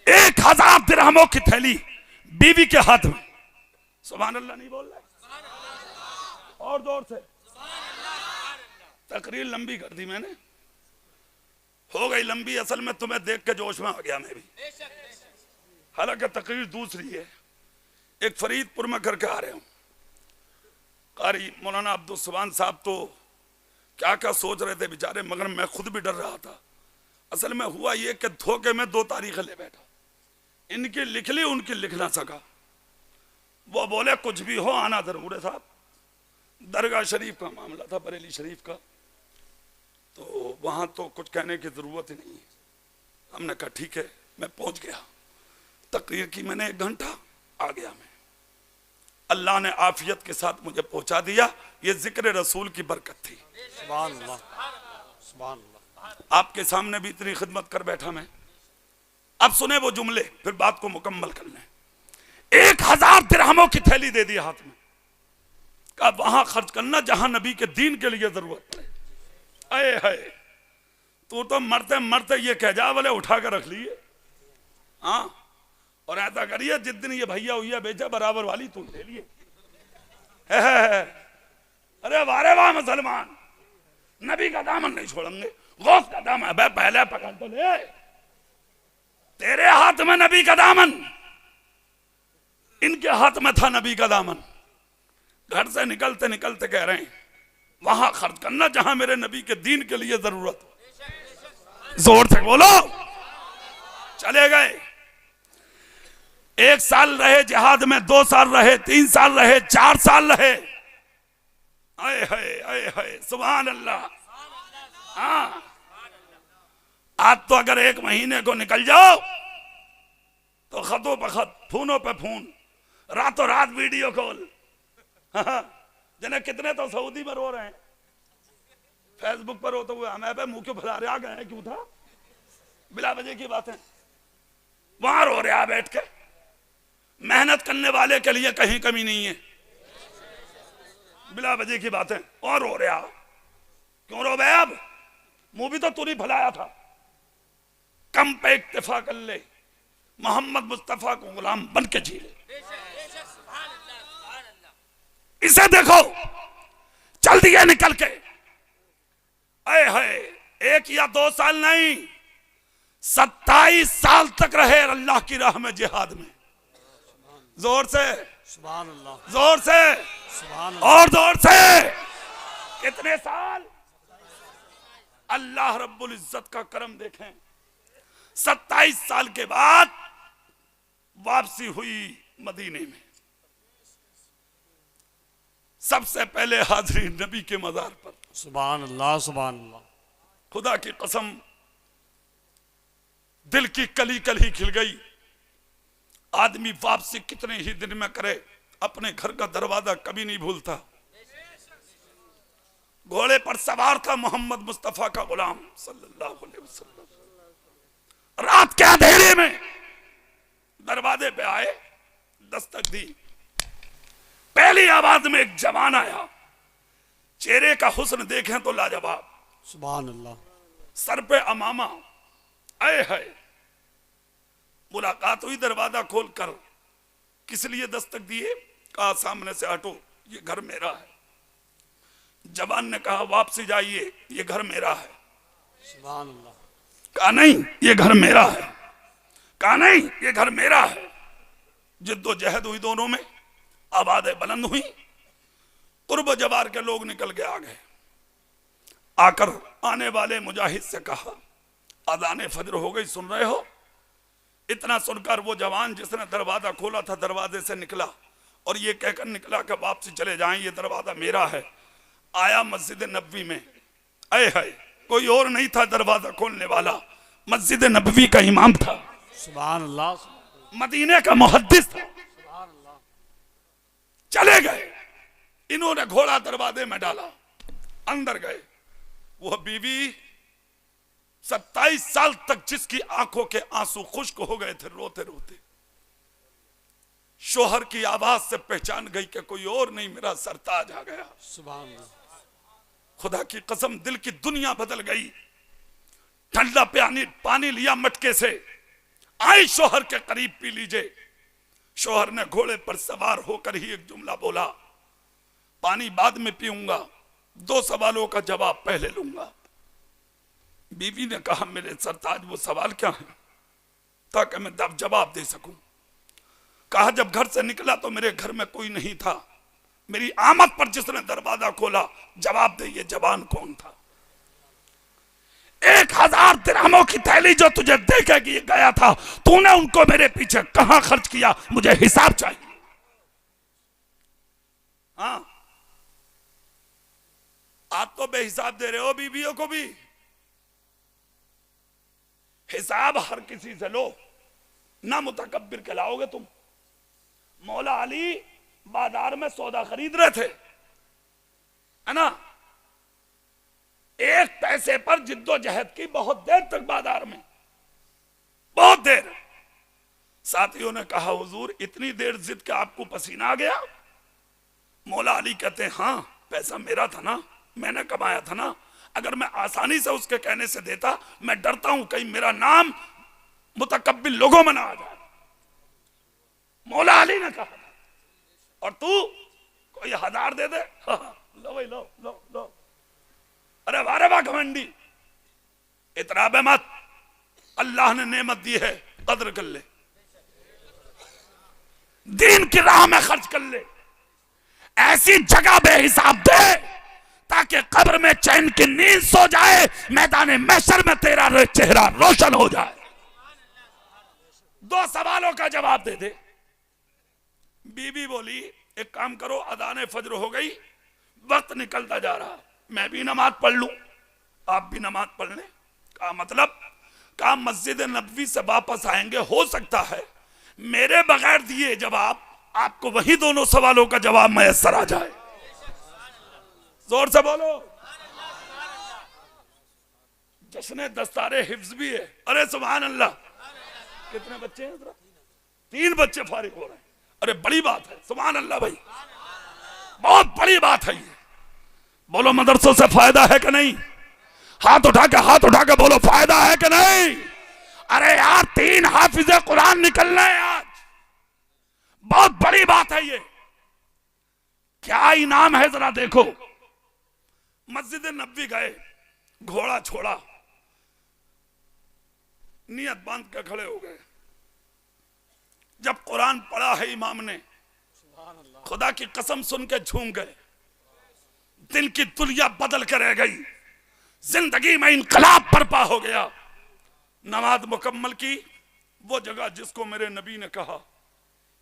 1000 दिरहमों की थैली बीवी के हाथ में। सुभान अल्लाह नहीं बोल रहे और जोर से। तकरीर लंबी कर दी मैंने, हो गई लंबी। असल में तुम्हें देख के जोश में आ गया मैं भी, हालांकि तकरीर दूसरी है। एक फरीदपुर में करके आ रहे हूं। कारी मौलाना अब्दुल सुभान साहब तो क्या क्या सोच रहे थे बेचारे, मगर मैं खुद भी डर रहा था। असल में हुआ ये कि धोखे में 2 तारीखें ले बैठा। इनकी लिख ली, उनकी लिख ना सका। वो बोले कुछ भी हो आना जरूर है साहब। दरगाह शरीफ का मामला था, बरेली शरीफ का, तो वहां तो कुछ कहने की जरूरत ही नहीं है। हमने कहा ठीक है। मैं पहुंच गया, तकरीर की मैंने 1 घंटा, आ गया मैं। अल्लाह ने आफियत के साथ मुझे पहुंचा दिया। ये जिक्र रसूल की बरकत थी। सुभान अल्लाह, सुभान अल्लाह। आपके सामने भी इतनी खिदमत कर बैठा मैं। अब सुने वो जुमले, फिर बात को मुकम्मल कर लें। 1000 दिरहमों की थैली दे दी हाथ में, कहा वहां खर्च करना जहां नबी के दीन के लिए जरूरत पड़े। अये है, तू तो मरते मरते ये कह जा बोले उठा कर रख लिए। हाँ, और ऐसा करिए जिस दिन ये भैया हुई बेचा बराबर वाली तू ले लिए। अरे वारे वाह मुसलमान, नबी का दामन नहीं छोड़ेंगे, गौस का दामन। पहले पकड़ तो ले, तेरे हाथ में नबी का दामन, इनके हाथ में था नबी का दामन। घर से निकलते निकलते कह रहे हैं वहां खर्च करना जहां मेरे नबी के दीन के लिए जरूरत हो। जोर से बोलो। चले गए, 1 साल रहे जिहाद में, 2 साल रहे, 3 साल रहे, 4 साल रहे। आए हाय सुभान अल्लाह। हाँ, आज तो अगर 1 महीने को निकल जाओ तो खतों पे खत, फोनों पे फोन, रातों रात वीडियो कॉल। जिन्हें कितने तो सऊदी में रो रहे हैं, फेसबुक पर रोते हुए, हमें पे मुंह क्यों फैला रहे, आ गए हैं क्यों था, बिला वजह की बात है। वहां रो रहे बैठ के। मेहनत करने वाले के लिए कहीं कमी नहीं है, बिला वजह की बात है। और रो रहे क्यों रो बे? अब मुंह भी तो तूने फैलाया था। कम पे इक्तिफा कर ले, मोहम्मद मुस्तफा को गुलाम बन के जी ले। इसे देखो चल दिया निकल के। अरे है 1 या 2 साल नहीं, 27 साल तक रहे अल्लाह की राह में जिहाद में। जोर से सुभान अल्लाह, जोर से सुभान अल्लाह। और जोर से। कितने साल? अल्लाह रब्बुल इज्जत का करम देखें, 27 साल के बाद वापसी हुई मदीने में। सबसे पहले हाजिरी नबी के मजार पर। सुभान अल्लाह, सुभान अल्लाह। खुदा की कसम दिल की कली कली खिल गई। आदमी वापसी कितने ही दिन में करे, अपने घर का दरवाजा कभी नहीं भूलता। घोड़े पर सवार था मोहम्मद मुस्तफा का गुलाम सल्लल्लाहु अलैहि वसल्लम। रात के अंधेरे में दरवाजे पे आए, दस्तक दी। पहली आवाज में एक जवान आया, चेहरे का हुस्न देखें तो लाजवाब, सुभान अल्लाह। सर पे अमामा। आए है मुलाकात हुई, दरवाजा खोलकर किस लिए दस्तक दिए? कहा सामने से हटो, ये घर मेरा है। जवान ने कहा वापसी जाइए, ये घर मेरा है। सुभान अल्लाह। कहा नहीं ये घर मेरा है, कहा नहीं ये घर मेरा है। जिद्दोजहद हुई दोनों में, आवाजें बुलंद हुई। कुर्ब जवार के लोग निकल के आ गए। आकर आने वाले मुजाहिद से कहा अज़ान फजर हो गई, सुन रहे हो? इतना सुनकर वो जवान जिसने दरवाजा खोला था दरवाजे से निकला और ये कहकर निकला कि वापसी चले जाएं, ये दरवाजा मेरा है। आया मस्जिद नबवी में। अय है कोई और नहीं था दरवाजा खोलने वाला, मस्जिद नबवी का इमाम था, सुभान अल्लाह, मदीने का मुहद्दिस था। चले गए, इन्होंने घोड़ा दरवाजे में डाला, अंदर गए। वह बीवी 27 साल तक जिसकी आंखों के आंसू खुश्क हो गए थे रोते रोते, शोहर की आवाज से पहचान गई कि कोई और नहीं, मेरा सरताज आ गया। सुभान अल्लाह। खुदा की कसम दिल की दुनिया बदल गई। ठंडा पानी लिया मटके से, आई शोहर के करीब पी लीजिए। शोहर ने घोड़े पर सवार होकर ही एक जुमला बोला, पानी बाद में पीऊंगा, 2 सवालों का जवाब पहले लूंगा। बीवी ने कहा मेरे सरताज वो सवाल क्या है, ताकि मैं तब जवाब दे सकूं। कहा जब घर से निकला तो मेरे घर में कोई नहीं था, मेरी आमद पर जिसने दरवाजा खोला, जवाब दे ये जवान कौन था? 1000 दिरहमों की थैली जो तुझे देखे कि ये गया था, तूने उनको मेरे पीछे कहां खर्च किया? मुझे हिसाब चाहिए। हाँ, आप तो बेहिसाब दे रहे हो बीवियों को भी। हिसाब हर किसी से लो, ना मुतकब्बिर कहलाओगे तुम। मौला अली बाजार में सौदा खरीद रहे थे, है ना? 1 पैसे पर जिद्दोजहद की बहुत देर तक बाजार में, बहुत देर। साथियों ने कहा हुजूर इतनी देर जिद के आपको पसीना आ गया? मौला अली कहते हैं हाँ, पैसा मेरा था ना, मैंने कमाया था ना। अगर मैं आसानी से उसके कहने से देता, मैं डरता हूं कहीं मेरा नाम मुतकब्बिर लोगों में ना आ जाए। मौला अली ने कहा था। और तू कोई 1000 दे दे, लो भाई, लो लो लो। अरे वारे वाह घमंडी, इतराबे मत, अल्लाह ने नेमत दी है, कद्र कर ले, दीन की राह में खर्च कर ले, ऐसी जगह बेहिसाब दे ताकि कब्र में चैन की नींद सो जाए, मैदान महशर में तेरा चेहरा रोशन हो जाए। 2 सवालों का जवाब दे दे। बीबी बोली एक काम करो, अदाने फज्र हो गई, वक्त निकलता जा रहा, मैं भी नमाज पढ़ लूं, आप भी नमाज पढ़ लें। कहा मतलब? कहा मस्जिद नबवी से वापस आएंगे, हो सकता है मेरे बगैर दिए जवाब आपको वही दोनों सवालों का जवाब मैसर आ जाए। जोर से बोलो। जश्न दस्तारे हिफ्ज भी है। अरे सुभान अल्लाह। कितने बच्चे हैं? 3 बच्चे फारिग हो रहे हैं। अरे बड़ी बात है, सुभान अल्लाह भाई, बहुत बड़ी बात है ये। बोलो मदरसों से फायदा है कि नहीं? हाथ उठा के बोलो फायदा है कि नहीं? अरे यार 3 हाफिज़े कुरान निकल रहे हैं आज, बहुत बड़ी बात है ये। क्या इनाम है जरा देखो। मस्जिद नबवी गए, घोड़ा छोड़ा, नियत बांध के खड़े हो गए। जब कुरान पढ़ा है इमाम ने, खुदा की कसम सुन के झूम गए, दिल की दुनिया बदल कर रह गई, जिंदगी में इनकलाब बर्पा हो गया। नमाज मुकम्मल की, वो जगह जिसको मेरे नबी ने कहा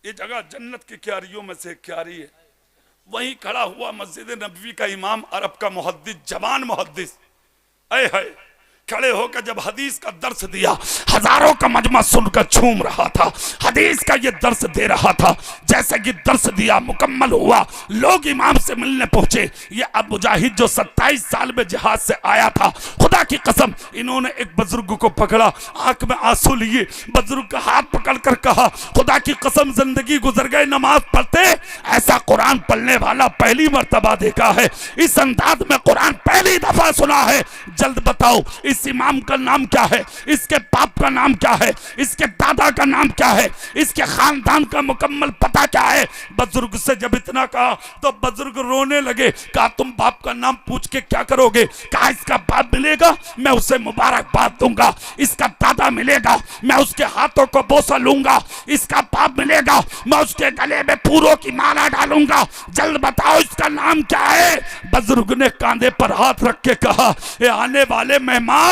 ये जगह जन्नत की क्यारियों में से क्यारी है, वहीं खड़ा हुआ मस्जिद नबवी का इमाम, अरब का मुहद्दिस, जवान मुहद्दिस, ऐ है खड़े होकर जब हदीस का दर्स दिया, हजारों का मजमा सुनकर झूम रहा था। हदीस का ये दर्स दे रहा था। जैसे कि दर्स दिया, मुकम्मल हुआ, लोग इमाम से मिलने पहुंचे। ये अब मुजाहिद जो 27 साल में जिहाद से आया था, खुदा की कसम इन्होंने एक बुजुर्ग को पकड़ा, आंख में आंसू लिए, बुजुर्ग का हाथ पकड़कर कहा, खुदा की कसम जिंदगी गुजर गए नमाज पढ़ते, ऐसा कुरान पढ़ने वाला पहली मर्तबा देखा है, इस अंदाज में कुरान पहली दफा सुना है। जल्द बताओ इस इमाम का नाम क्या है, इसके बाप का नाम क्या है, इसके दादा का नाम क्या है, इसके खानदान का मुकम्मल पता क्या है। बुजुर्ग से जब इतना कहा तो बुजुर्ग रोने लगे। कहा तुम बाप का नाम पूछ के क्या करोगे? कहा इसका बाप मिलेगा मैं उसे मुबारकबाद दूंगा, इसका दादा मिलेगा मैं उसके हाथों को बोसा लूंगा, इसका बाप मिलेगा मैं उसके गले में फूलों की माला डालूंगा, जल्द बताओ इसका नाम क्या है। बुजुर्ग ने कांधे पर हाथ रख के कहा, ये आने वाले मेहमान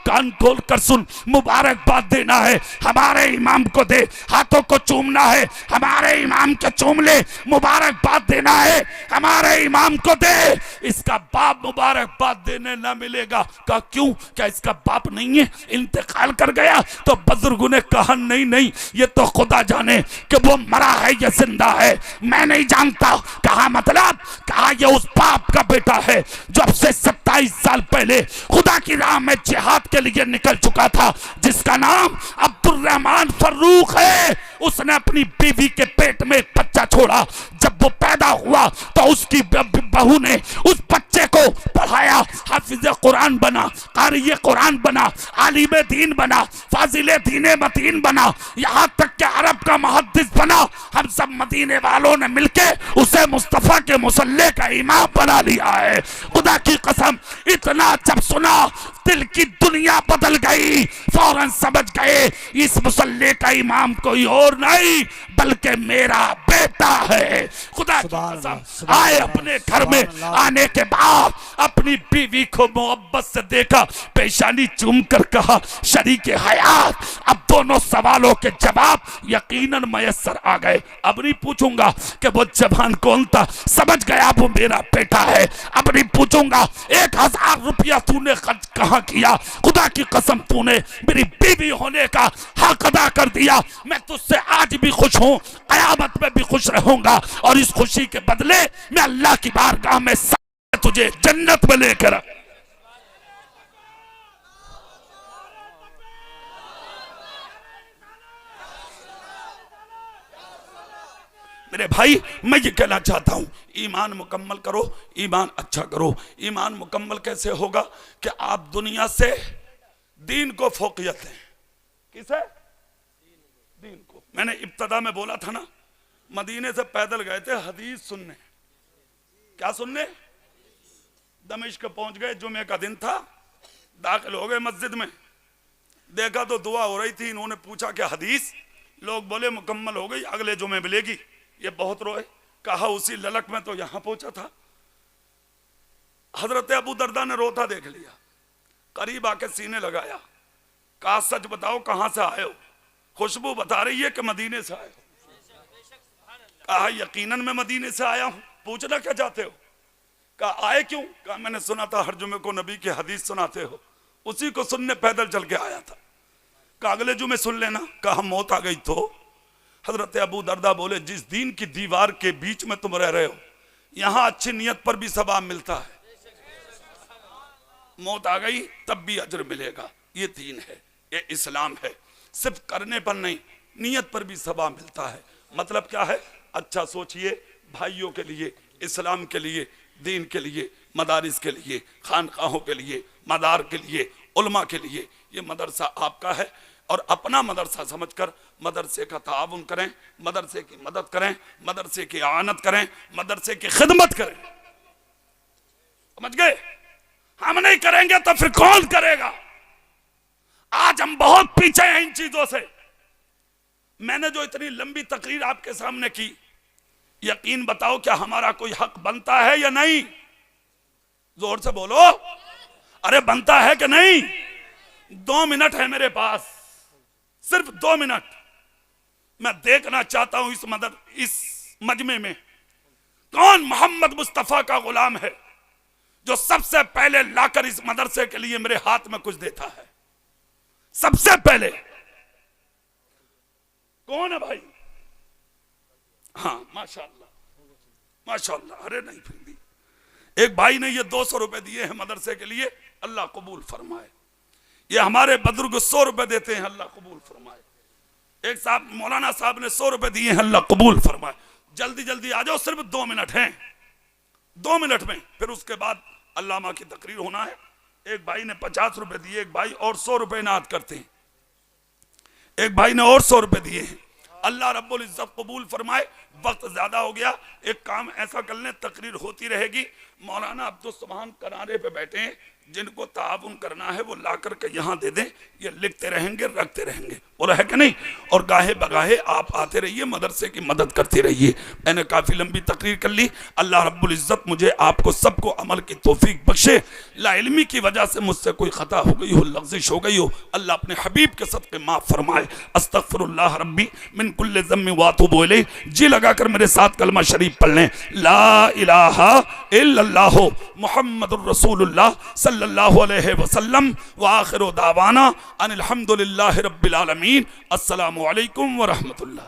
कान खोल कर सुन, मुबारकबाद देना है हमारे इमाम को दे, हाथों को चूमना है हमारे इमाम के चूम ले, मुबारकबाद देना है हमारे इमाम को दे, इसका बाप मुबारकबाद देने ना मिलेगा। कहा क्यों? क्या इसका बाप नहीं है, इंतकाल कर गया? तो बुजुर्गों ने कहा नहीं नहीं, ये तो खुदा जाने कि वो मरा है या जिंदा है, मैं नहीं जानता। कहा मतलब? कहा ये उस बाप का बेटा है जो अब से 27 साल पहले खुदा की राह में जिहाद के लिए निकल चुका था, जिसका नाम अब्दुर्रहमान फर्रुख है। उसने अपनी बीवी के पेट में एक बच्चा छोड़ा, जब वो पैदा हुआ तो उसकी बहू ने उस बच्चे को पढ़ाया, हाफिज कुरान बना, कारी कुरान बना, आलिम दीन बना, फाजिल दीन मतीन बना, यहाँ तक कि अरब का मुहद्दिस बना। हम सब मदीने वालों ने मिलके उसे मुस्तफा के मुसल्ले का इमाम बना लिया है। खुदा की कसम इतना जब सुना दिल की दुनिया बदल गई, फौरन समझ गए इस मुसल्ले का इमाम कोई और नहीं बल्कि मेरा बेटा है। खुदा की कसम आए अपने घर में आने के बाद अपनी बीवी को मोहब्बत से देखा, पेशानी चूम कर कहा शरीक हयात। अब दोनों सवालों के जवाब यकीनन मयसर आ गए। अब नहीं पूछूंगा कि वो जवान कौन था, समझ गया वो मेरा बेटा है। अब नहीं पूछूंगा 1000 रुपया तूने खर्च कहाँ किया, खुदा की कसम तूने मेरी बीवी होने का हक अदा कर दिया। मैं तुझसे आज भी खुश हूँ, कयामत में भी खुश रहूंगा, और इस खुशी के बदले मैं अल्लाह की बारगाह में तुझे जन्नत में लेकर। मेरे भाई मैं ये कहना चाहता हूं, ईमान मुकम्मल करो, ईमान अच्छा करो। ईमान मुकम्मल कैसे होगा कि आप दुनिया से दीन को फोकियत दें। किसे? दीन को। मैंने इब्तदा में बोला था ना मदीने से पैदल गए थे हदीस सुनने। क्या सुनने? दमिश्क पहुंच गए, जुमे का दिन था, दाखिल हो गए मस्जिद में, देखा तो दुआ हो रही थी। इन्होंने पूछा कि हदीस? लोग बोले मुकम्मल हो गई, अगले जुमे मिलेगी। ये बहुत रोए। कहा उसी ललक में तो यहां पहुंचा था। हजरत अबू दरदा ने रोता देख लिया, करीब आके सीने लगाया, कहा सच बताओ कहां से आए हो? खुशबू बता रही है कि मदीने से आए हो। कहा यकीनन मैं मदीने से आया हूं, पूछना क्या चाहते हो? कहा आए क्यों? कहा मैंने सुना था हर जुमे को नबी की हदीस सुनाते हो, उसी को सुनने पैदल चल के आया था। कहा अगले जुमे सुन लेना। कहा मौत आ गई तो? हजरत अबू दरदा बोले जिस दीन की दीवार के बीच में तुम रह रहे हो, यहां अच्छी नियत पर भी सवाब मिलता है, मौत आ गई तब भी अजर मिलेगा। ये दीन है, ये इस्लाम है। सिर्फ करने पर नहीं, नियत पर भी सवाब मिलता है। मतलब क्या है? अच्छा सोचिए, भाइयों के लिए, इस्लाम के लिए, दीन के लिए, मदारिस के लिए, खानकाहों के लिए, मदार के लिए, उलमा के लिए, ये मदरसा आपका है। और अपना मदरसा समझकर मदरसे का ताउन करें, मदरसे की मदद करें, मदरसे की आनत करें, मदरसे की खिदमत करें। समझ गए? हम नहीं करेंगे तो फिर कौन करेगा? आज हम बहुत पीछे हैं इन चीजों से। मैंने जो इतनी लंबी तकरीर आपके सामने की, यकीन बताओ क्या हमारा कोई हक बनता है या नहीं? जोर से बोलो, अरे बनता है कि नहीं? 2 मिनट है मेरे पास, सिर्फ 2 मिनट। मैं देखना चाहता हूं इस मजमे में कौन मोहम्मद मुस्तफा का गुलाम है जो सबसे पहले लाकर इस मदरसे के लिए मेरे हाथ में कुछ देता है। सबसे पहले कौन है भाई? हाँ माशाअल्लाह, माशाअल्लाह। अरे नहीं फिर भी एक भाई ने ये 200 रुपए दिए हैं मदरसे के लिए, अल्लाह कबूल फरमाए। ये हमारे बुजुर्ग 100 रुपए देते हैं, अल्लाह कबूल फरमाए। एक साहब मौलाना साहब ने 100 रुपए दिए हैं, अल्लाह कबूल फरमाए। जल्दी जल्दी आ जाओ, सिर्फ 2 मिनट हैं। 2 मिनट में फिर उसके बाद अल्लामा की तकरीर होना है। एक भाई ने 50 रुपए दिए, एक भाई और 100 रुपए इनात करते हैं, एक भाई ने और 100 रुपए दिए हैं। अल्लाह रब्बुल इज्जत कबूल फरमाए। वक्त ज्यादा हो गया, एक काम ऐसा कर लें, तकरीर होती रहेगी। मौलाना अब्दुल सुभान किनारे पे बैठे हैं, जिनको ताउन करना है वो ला करके यहाँ दे दें, ये लिखते रहेंगे, रखते रहेंगे, बोला है कि नहीं? और गाहे बगाहे आप आते रहिए, मदरसे की मदद करते रहिए। मैंने काफ़ी लंबी तकरीर कर ली। अल्लाह रब्बुल इज़्ज़त मुझे आपको सबको अमल की तौफीक बख्शे। लाइल्मी की वजह से मुझसे कोई ख़ता हो गई हो, लग़्ज़िश हो गई हो, अल्लाह अपने हबीब के सदक़े माफ़ फरमाए। अस्तग़फ़िरुल्लाह रब्बी मिन कुल्लि ज़म्बिन व अतूबु इलैह। जी लगाकर मेरे साथ कलमा शरीफ पढ़ लें, ला इलाहा इल्लल्लाह मुहम्मदुर रसूलुल्लाह सल्लल्लाहु अलैहि वसल्लम व आखिरु दावाना अनिल हम्दुलिल्लाहि रब्बिल आलमीन। अस्सलामु अलैकुम व रहमतुल्लाह।